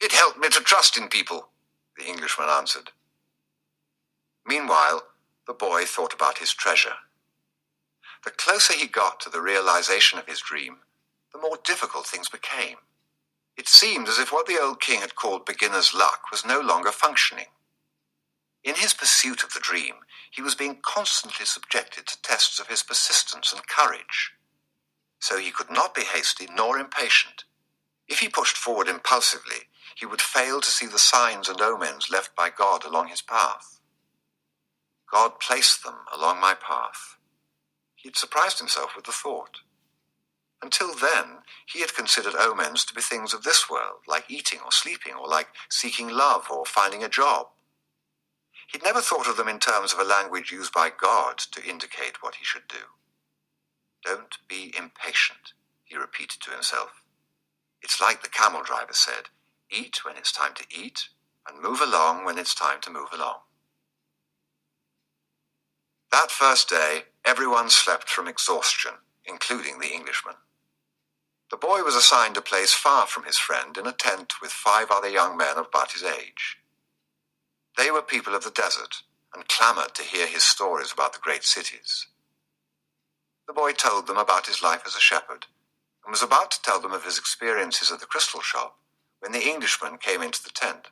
[SPEAKER 1] "It helped me to trust in people," the Englishman answered. Meanwhile, the boy thought about his treasure. The closer he got to the realization of his dream, the more difficult things became. It seemed as if what the old king had called beginner's luck was no longer functioning. In his pursuit of the dream, he was being constantly subjected to tests of his persistence and courage. So he could not be hasty nor impatient. If he pushed forward impulsively, he would fail to see the signs and omens left by God along his path. God placed them along my path. He had surprised himself with the thought. Until then, he had considered omens to be things of this world, like eating or sleeping, or like seeking love or finding a job. He'd never thought of them in terms of a language used by God to indicate what he should do. "Don't be impatient," he repeated to himself. "It's like the camel driver said, eat when it's time to eat, and move along when it's time to move along." That first day, everyone slept from exhaustion, including the Englishman. The boy was assigned a place far from his friend in a tent with 5 other young men of about his age. They were people of the desert and clamored to hear his stories about the great cities. The boy told them about his life as a shepherd and was about to tell them of his experiences at the crystal shop when the Englishman came into the tent.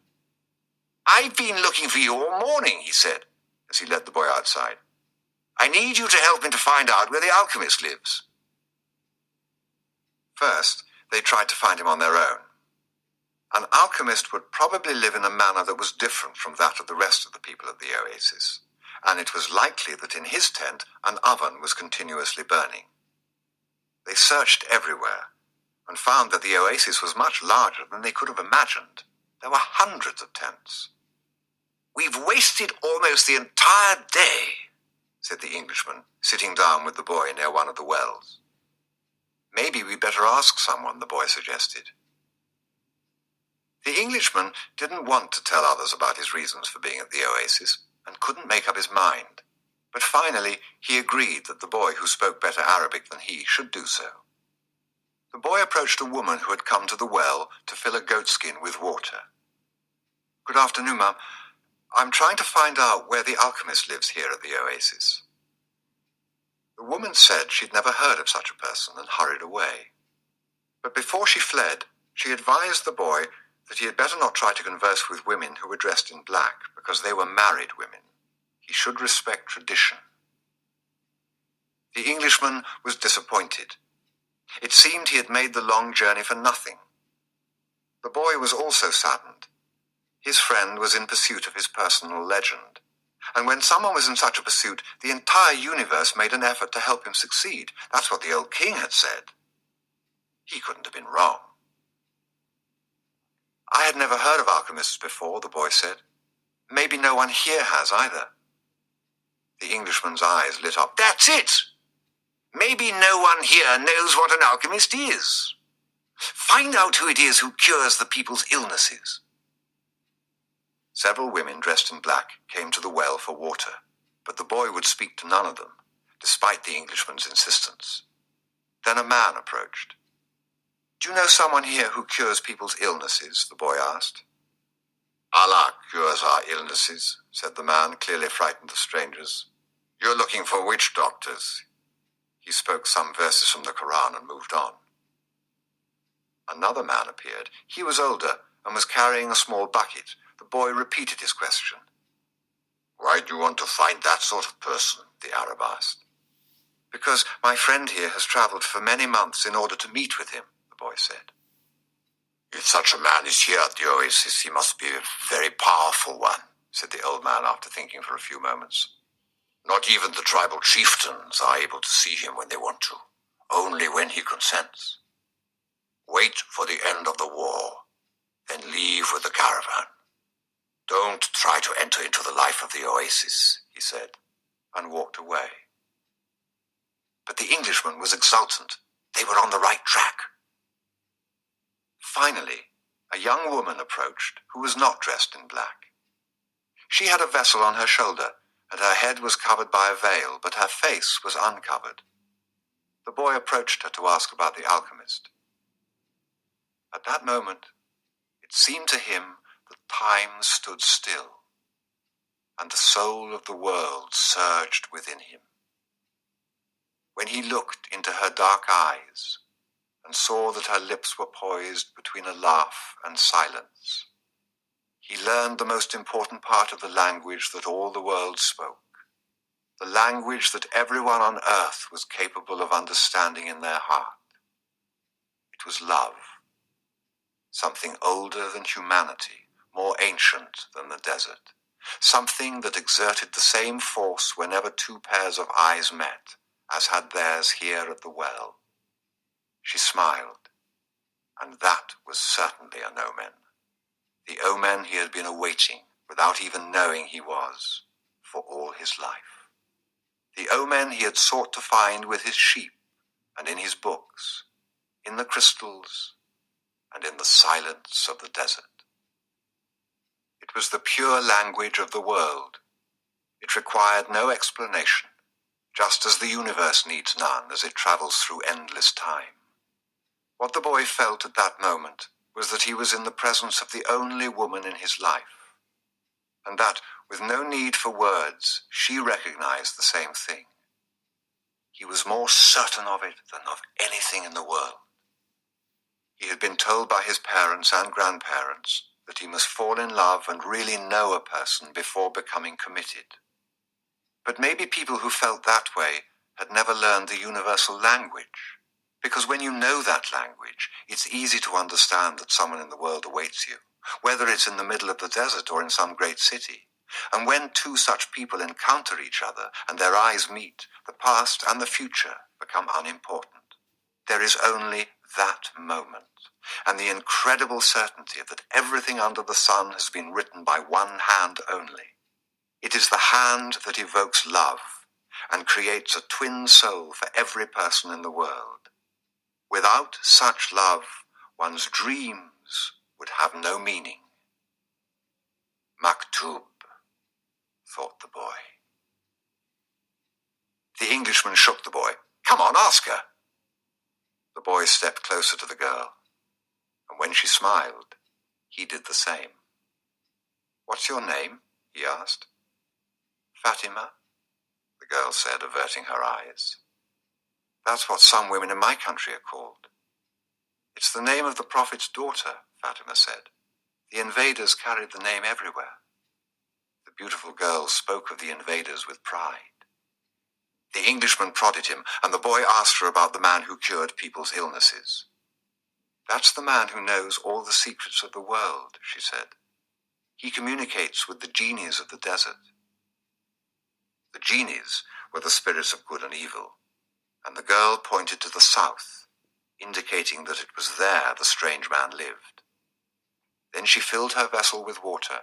[SPEAKER 1] "I've been looking for you all morning," he said, as he led the boy outside. "I need you to help me to find out where the alchemist lives." First, they tried to find him on their own. An alchemist would probably live in a manner that was different from that of the rest of the people of the oasis, and it was likely that in his tent an oven was continuously burning. They searched everywhere and found that the oasis was much larger than they could have imagined. There were hundreds of tents. "We've wasted almost the entire day," said the Englishman, sitting down with the boy near one of the wells. "Maybe we'd better ask someone," the boy suggested. The Englishman didn't want to tell others about his reasons for being at the oasis and couldn't make up his mind. But finally, he agreed that the boy who spoke better Arabic than he should do so. The boy approached a woman who had come to the well to fill a goatskin with water. "Good afternoon, ma'am. I'm trying to find out where the alchemist lives here at the oasis." The woman said she'd never heard of such a person and hurried away. But before she fled, she advised the boy that he had better not try to converse with women who were dressed in black because they were married women. He should respect tradition. The Englishman was disappointed. It seemed he had made the long journey for nothing. The boy was also saddened. His friend was in pursuit of his personal legend. And when someone was in such a pursuit, the entire universe made an effort to help him succeed. That's what the old king had said. He couldn't have been wrong. "I had never heard of alchemists before," the boy said. "Maybe no one here has either." The Englishman's eyes lit up. "That's it! Maybe no one here knows what an alchemist is. Find out who it is who cures the people's illnesses." Several women dressed in black came to the well for water, but the boy would speak to none of them, despite the Englishman's insistence. Then a man approached. "Do you know someone here who cures people's illnesses?" the boy asked. "Allah cures our illnesses," said the man, clearly frightened of strangers. "You're looking for witch doctors." He spoke some verses from the Quran and moved on. Another man appeared. He was older and was carrying a small bucket. The boy repeated his question. "Why do you want to find that sort of person?" the Arab asked. "Because my friend here has traveled for many months in order to meet with him," the boy said. "If such a man is here at the oasis, he must be a very powerful one," said the old man after thinking for a few moments. "Not even the tribal chieftains are able to see him when they want to, only when he consents. Wait for the end of the war, then leave with the caravan. Don't try to enter into the life of the oasis," he said, and walked away. But the Englishman was exultant. They were on the right track. Finally, a young woman approached who was not dressed in black. She had a vessel on her shoulder, and her head was covered by a veil, but her face was uncovered. The boy approached her to ask about the alchemist. At that moment, it seemed to him that time stood still, and the soul of the world surged within him. When he looked into her dark eyes and saw that her lips were poised between a laugh and silence, he learned the most important part of the language that all the world spoke, the language that everyone on earth was capable of understanding in their heart. It was love, something older than humanity, more ancient than the desert, something that exerted the same force whenever two pairs of eyes met, as had theirs here at the well. She smiled, and that was certainly an omen. The omen he had been awaiting, without even knowing he was, for all his life. The omen he had sought to find with his sheep and in his books, in the crystals and in the silence of the desert. It was the pure language of the world. It required no explanation, just as the universe needs none as it travels through endless time. What the boy felt at that moment was that he was in the presence of the only woman in his life, and that, with no need for words, she recognized the same thing. He was more certain of it than of anything in the world. He had been told by his parents and grandparents that he must fall in love and really know a person before becoming committed. But maybe people who felt that way had never learned the universal language, because when you know that language, it's easy to understand that someone in the world awaits you, whether it's in the middle of the desert or in some great city. And when two such people encounter each other and their eyes meet, the past and the future become unimportant. There is only that moment, and the incredible certainty that everything under the sun has been written by one hand only. It is the hand that evokes love and creates a twin soul for every person in the world. Without such love, one's dreams would have no meaning. Maktub, thought the boy. The Englishman shook the boy. Come on, ask her. The boy stepped closer to the girl, and when she smiled, he did the same. What's your name? He asked. Fatima, the girl said, averting her eyes. That's what some women in my country are called. It's the name of the Prophet's daughter, Fatima said. The invaders carried the name everywhere. The beautiful girl spoke of the invaders with pride. The Englishman prodded him, and the boy asked her about the man who cured people's illnesses. That's the man who knows all the secrets of the world, she said. He communicates with the genies of the desert. The genies were the spirits of good and evil, and the girl pointed to the south, indicating that it was there the strange man lived. Then she filled her vessel with water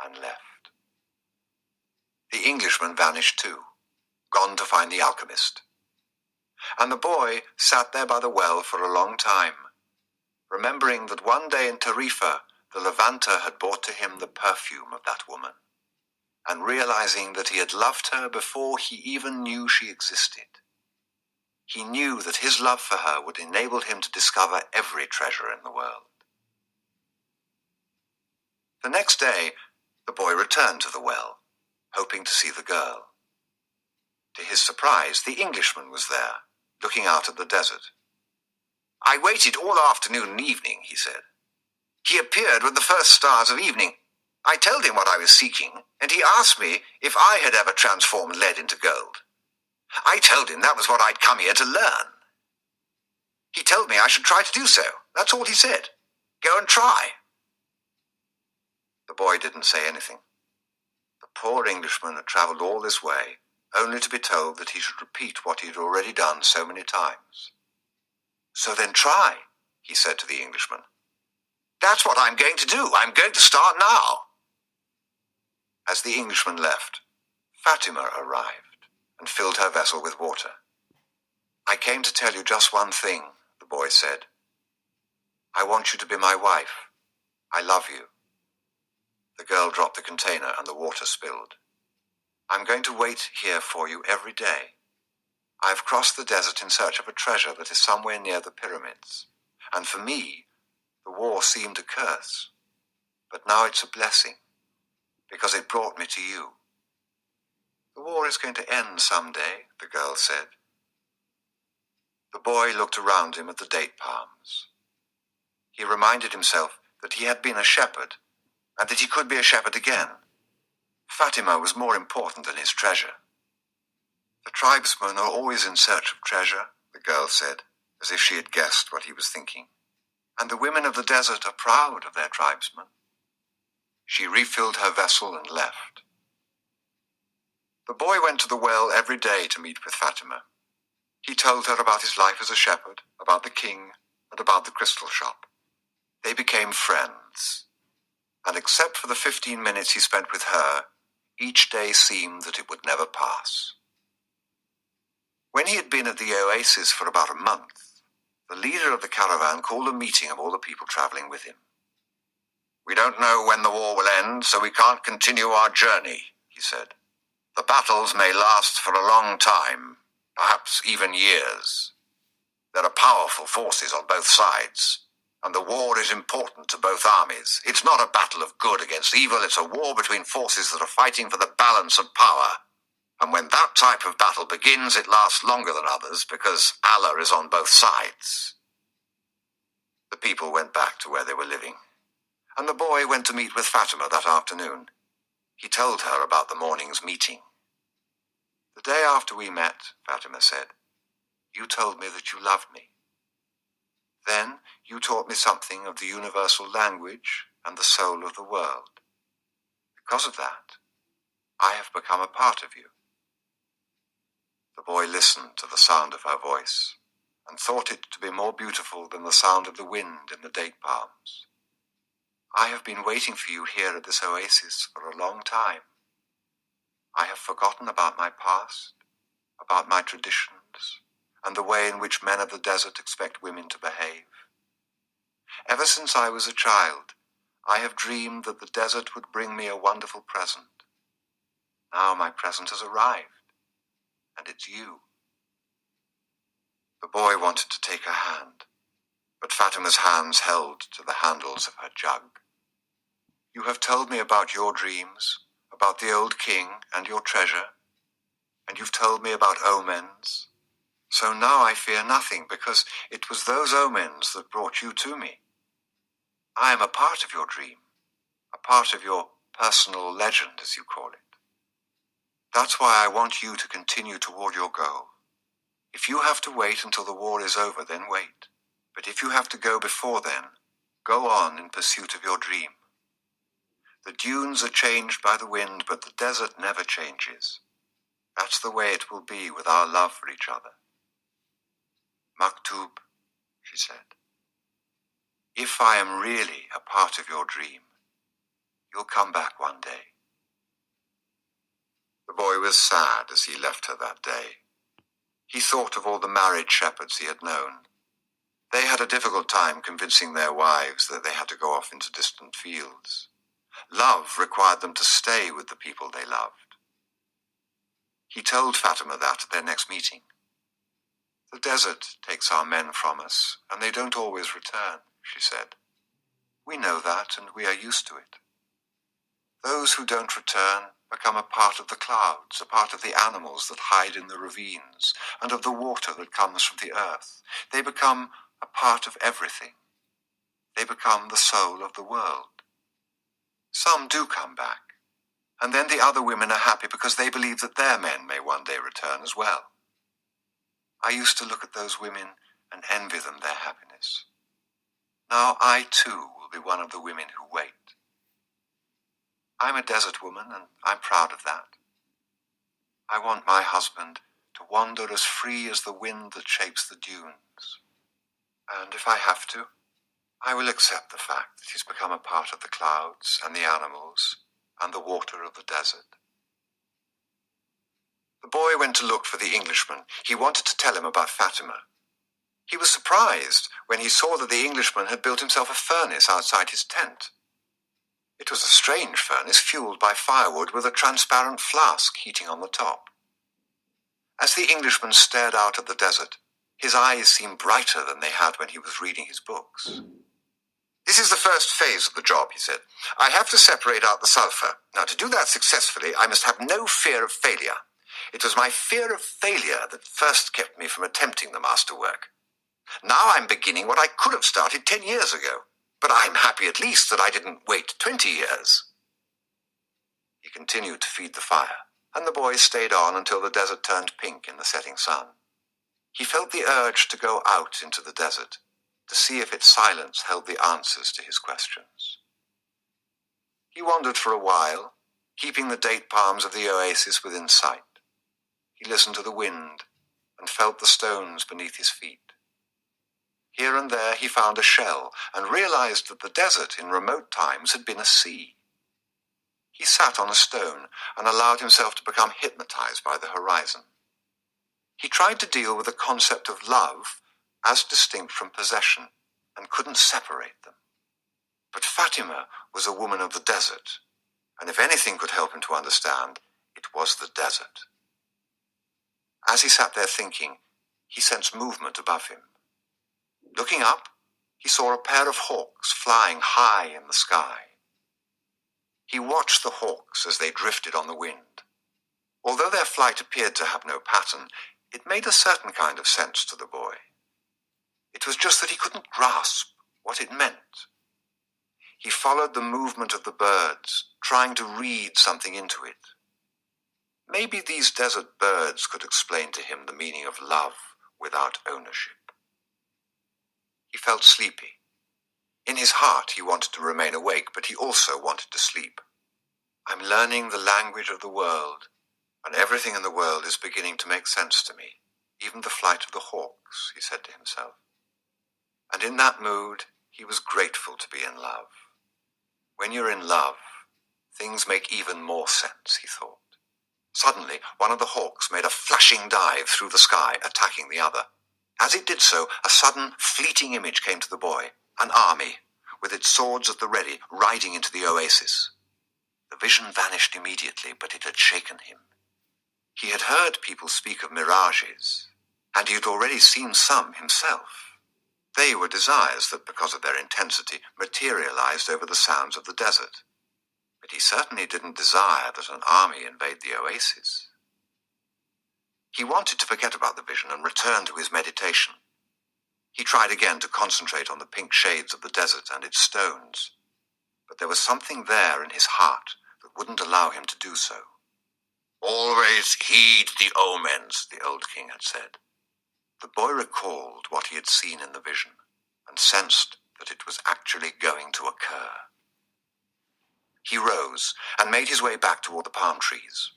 [SPEAKER 1] and left. The Englishman vanished too, gone to find the alchemist. And the boy sat there by the well for a long time, remembering that one day in Tarifa the Levanter had brought to him the perfume of that woman, and realizing that he had loved her before he even knew she existed. He knew that his love for her would enable him to discover every treasure in the world. The next day, the boy returned to the well, hoping to see the girl. To his surprise, the Englishman was there, looking out at the desert. I waited all afternoon and evening, he said. He appeared with the first stars of evening. I told him what I was seeking, and he asked me if I had ever transformed lead into gold. I told him that was what I'd come here to learn. He told me I should try to do so. That's all he said. Go and try. The boy didn't say anything. The poor Englishman had travelled all this way, only to be told that he should repeat what he had already done so many times. So then try, he said to the Englishman. That's what I'm going to do. I'm going to start now. As the Englishman left, Fatima arrived and filled her vessel with water. I came to tell you just one thing, the boy said. I want you to be my wife. I love you. The girl dropped the container and the water spilled. I'm going to wait here for you every day. I've crossed the desert in search of a treasure that is somewhere near the pyramids. And for me, the war seemed a curse. But now it's a blessing, because it brought me to you. The war is going to end someday, the girl said. The boy looked around him at the date palms. He reminded himself that he had been a shepherd, and that he could be a shepherd again. Fatima was more important than his treasure. The tribesmen are always in search of treasure, the girl said, as if she had guessed what he was thinking. And the women of the desert are proud of their tribesmen. She refilled her vessel and left. The boy went to the well every day to meet with Fatima. He told her about his life as a shepherd, about the king, and about the crystal shop. They became friends, and except for the 15 minutes he spent with her, each day seemed that it would never pass. When he had been at the oasis for about a month, the leader of the caravan called a meeting of all the people traveling with him. We don't know when the war will end, so we can't continue our journey, he said. The battles may last for a long time, perhaps even years. There are powerful forces on both sides, and the war is important to both armies. It's not a battle of good against evil, it's a war between forces that are fighting for the balance of power. And when that type of battle begins, it lasts longer than others because Allah is on both sides. The people went back to where they were living, and the boy went to meet with Fatima that afternoon. He told her about the morning's meeting. The day after we met, Fatima said, you told me that you loved me. Then you taught me something of the universal language and the soul of the world. Because of that, I have become a part of you. The boy listened to the sound of her voice and thought it to be more beautiful than the sound of the wind in the date palms. I have been waiting for you here at this oasis for a long time. I have forgotten about my past, about my traditions, and the way in which men of the desert expect women to behave. Ever since I was a child, I have dreamed that the desert would bring me a wonderful present. Now my present has arrived, and it's you. The boy wanted to take her hand, but Fatima's hands held to the handles of her jug. You have told me about your dreams, about the old king and your treasure, and you've told me about omens. So now I fear nothing, because it was those omens that brought you to me. I am a part of your dream, a part of your personal legend, as you call it. That's why I want you to continue toward your goal. If you have to wait until the war is over, then wait. But if you have to go before then, go on in pursuit of your dream. The dunes are changed by the wind, but the desert never changes. That's the way it will be with our love for each other. Maktub, she said, if I am really a part of your dream, you'll come back one day. The boy was sad as he left her that day. He thought of all the married shepherds he had known. They had a difficult time convincing their wives that they had to go off into distant fields. Love required them to stay with the people they loved. He told Fatima that at their next meeting. The desert takes our men from us, and they don't always return, she said. We know that, and we are used to it. Those who don't return become a part of the clouds, a part of the animals that hide in the ravines, and of the water that comes from the earth. They become a part of everything. They become the soul of the world. Some do come back, and then the other women are happy because they believe that their men may one day return as well. I used to look at those women and envy them their happiness. Now I too will be one of the women who wait. I'm a desert woman, and I'm proud of that. I want my husband to wander as free as the wind that shapes the dunes. And if I have to, I will accept the fact that he's become a part of the clouds and the animals and the water of the desert. The boy went to look for the Englishman. He wanted to tell him about Fatima. He was surprised when he saw that the Englishman had built himself a furnace outside his tent. It was a strange furnace fueled by firewood with a transparent flask heating on the top. As the Englishman stared out at the desert, his eyes seemed brighter than they had when he was reading his books. This is the first phase of the job, he said. I have to separate out the sulfur. Now, to do that successfully, I must have no fear of failure. It was my fear of failure that first kept me from attempting the masterwork. Now I'm beginning what I could have started 10 years ago, but I'm happy at least that I didn't wait 20 years. He continued to feed the fire, and the boy stayed on until the desert turned pink in the setting sun. He felt the urge to go out into the desert, to see if its silence held the answers to his questions. He wandered for a while, keeping the date palms of the oasis within sight. He listened to the wind and felt the stones beneath his feet. Here and there he found a shell and realized that the desert in remote times had been a sea. He sat on a stone and allowed himself to become hypnotized by the horizon. He tried to deal with the concept of love as distinct from possession and couldn't separate them. But Fatima was a woman of the desert, and if anything could help him to understand, it was the desert. As he sat there thinking, he sensed movement above him. Looking up, he saw a pair of hawks flying high in the sky. He watched the hawks as they drifted on the wind. Although their flight appeared to have no pattern, it made a certain kind of sense to the boy. It was just that he couldn't grasp what it meant. He followed the movement of the birds, trying to read something into it. Maybe these desert birds could explain to him the meaning of love without ownership. He felt sleepy. In his heart, he wanted to remain awake, but he also wanted to sleep. I'm learning the language of the world, and everything in the world is beginning to make sense to me, even the flight of the hawks. books, he said to himself. And in that mood, he was grateful to be in love. When you're in love, things make even more sense, he thought. Suddenly, one of the hawks made a flashing dive through the sky, attacking the other. As it did so, a sudden, fleeting image came to the boy, an army, with its swords at the ready, riding into the oasis. The vision vanished immediately, but it had shaken him. He had heard people speak of mirages, and he had already seen some himself. They were desires that, because of their intensity, materialized over the sounds of the desert. But he certainly didn't desire that an army invade the oasis. He wanted to forget about the vision and return to his meditation. He tried again to concentrate on the pink shades of the desert and its stones, but there was something there in his heart that wouldn't allow him to do so. Always heed the omens, the old king had said. The boy recalled what he had seen in the vision and sensed that it was actually going to occur. He rose and made his way back toward the palm trees.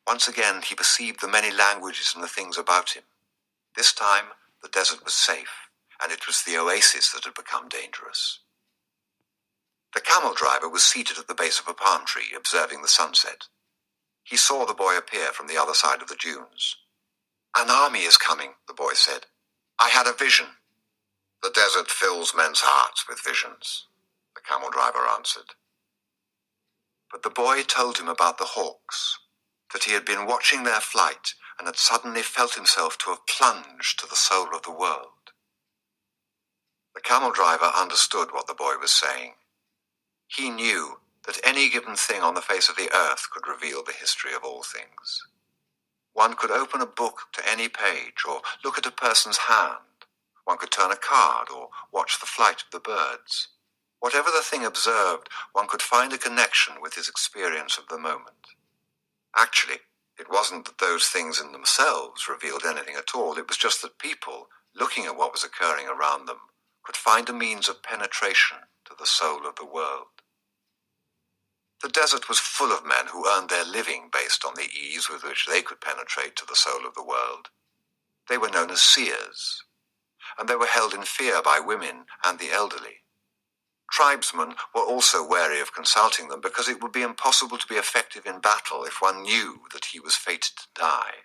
[SPEAKER 1] Once again, he perceived the many languages and the things about him. This time, the desert was safe, and it was the oasis that had become dangerous. The camel driver was seated at the base of a palm tree, observing the sunset. He saw the boy appear from the other side of the dunes. An army is coming, the boy said. I had a vision. The desert fills men's hearts with visions, the camel driver answered. But the boy told him about the hawks, that he had been watching their flight and had suddenly felt himself to have plunged to the soul of the world. The camel driver understood what the boy was saying. He knew that any given thing on the face of the earth could reveal the history of all things. One could open a book to any page, or look at a person's hand. One could turn a card, or watch the flight of the birds. Whatever the thing observed, one could find a connection with his experience of the moment. Actually, it wasn't that those things in themselves revealed anything at all. It was just that people, looking at what was occurring around them, could find a means of penetration to the soul of the world. The desert was full of men who earned their living based on the ease with which they could penetrate to the soul of the world. They were known as seers, and they were held in fear by women and the elderly. Tribesmen were also wary of consulting them because it would be impossible to be effective in battle if one knew that he was fated to die.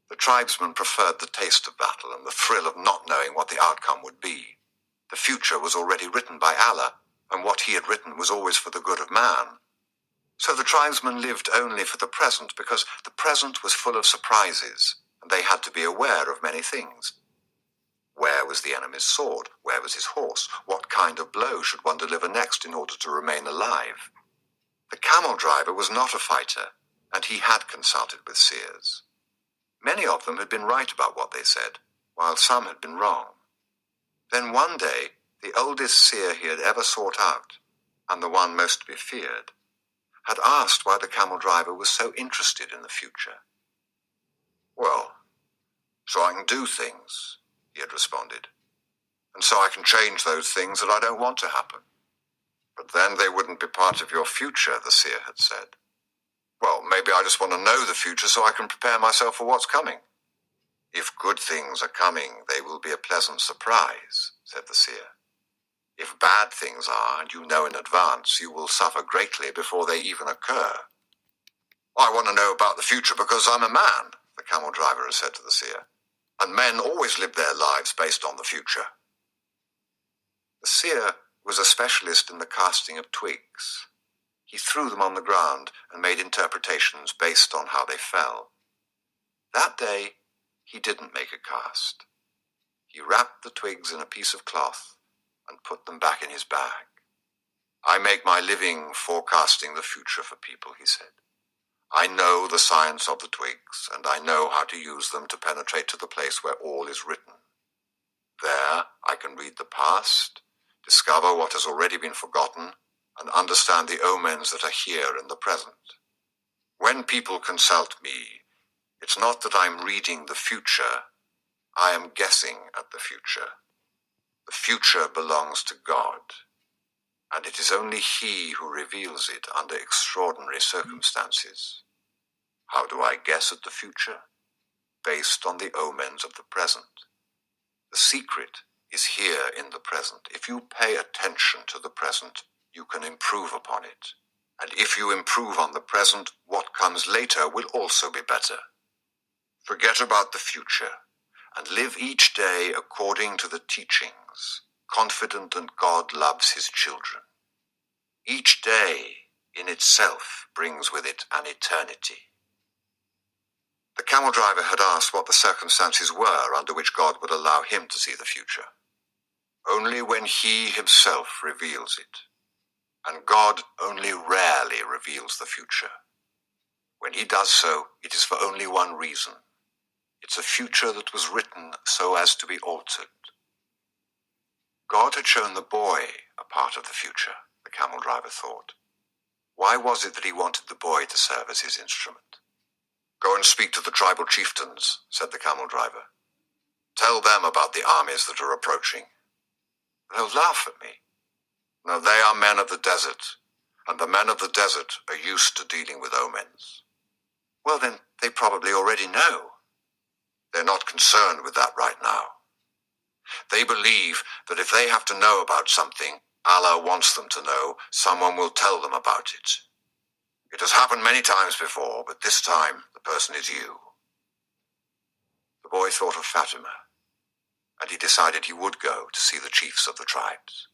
[SPEAKER 1] The tribesmen preferred the taste of battle and the thrill of not knowing what the outcome would be. The future was already written by Allah, and what he had written was always for the good of man. So the tribesmen lived only for the present because the present was full of surprises, and they had to be aware of many things. Where was the enemy's sword? Where was his horse? What kind of blow should one deliver next in order to remain alive? The camel driver was not a fighter, and he had consulted with seers. Many of them had been right about what they said, while some had been wrong. Then one day, the oldest seer he had ever sought out, and the one most to be feared, had asked why the camel driver was so interested in the future. Well, so I can do things, he had responded, and so I can change those things that I don't want to happen. But then they wouldn't be part of your future, the seer had said. Well, maybe I just want to know the future so I can prepare myself for what's coming. If good things are coming, they will be a pleasant surprise, said the seer. If bad things are, and you know in advance, you will suffer greatly before they even occur. I want to know about the future because I'm a man, the camel driver had said to the seer, and men always live their lives based on the future. The seer was a specialist in the casting of twigs. He threw them on the ground and made interpretations based on how they fell. That day, he didn't make a cast. He wrapped the twigs in a piece of cloth and put them back in his bag. I make my living forecasting the future for people, he said. I know the science of the twigs, and I know how to use them to penetrate to the place where all is written. There, I can read the past, discover what has already been forgotten, and understand the omens that are here in the present. When people consult me, it's not that I'm reading the future, I am guessing at the future. The future belongs to God, and it is only He who reveals it under extraordinary circumstances. How do I guess at the future? Based on the omens of the present. The secret is here in the present. If you pay attention to the present, you can improve upon it. And if you improve on the present, what comes later will also be better. Forget about the future and live each day according to the teachings, confident that God loves his children. Each day in itself brings with it an eternity. The camel driver had asked what the circumstances were under which God would allow him to see the future. Only when he himself reveals it. And God only rarely reveals the future. When he does so, it is for only one reason. It's a future that was written so as to be altered. God had shown the boy a part of the future, the camel driver thought. Why was it that he wanted the boy to serve as his instrument? Go and speak to the tribal chieftains, said the camel driver. Tell them about the armies that are approaching. They'll laugh at me. No, they are men of the desert, and the men of the desert are used to dealing with omens. Well, then, they probably already know. They're not concerned with that right now. They believe that if they have to know about something Allah wants them to know, someone will tell them about it. It has happened many times before, but this time the person is you. The boy thought of Fatima, and he decided he would go to see the chiefs of the tribes.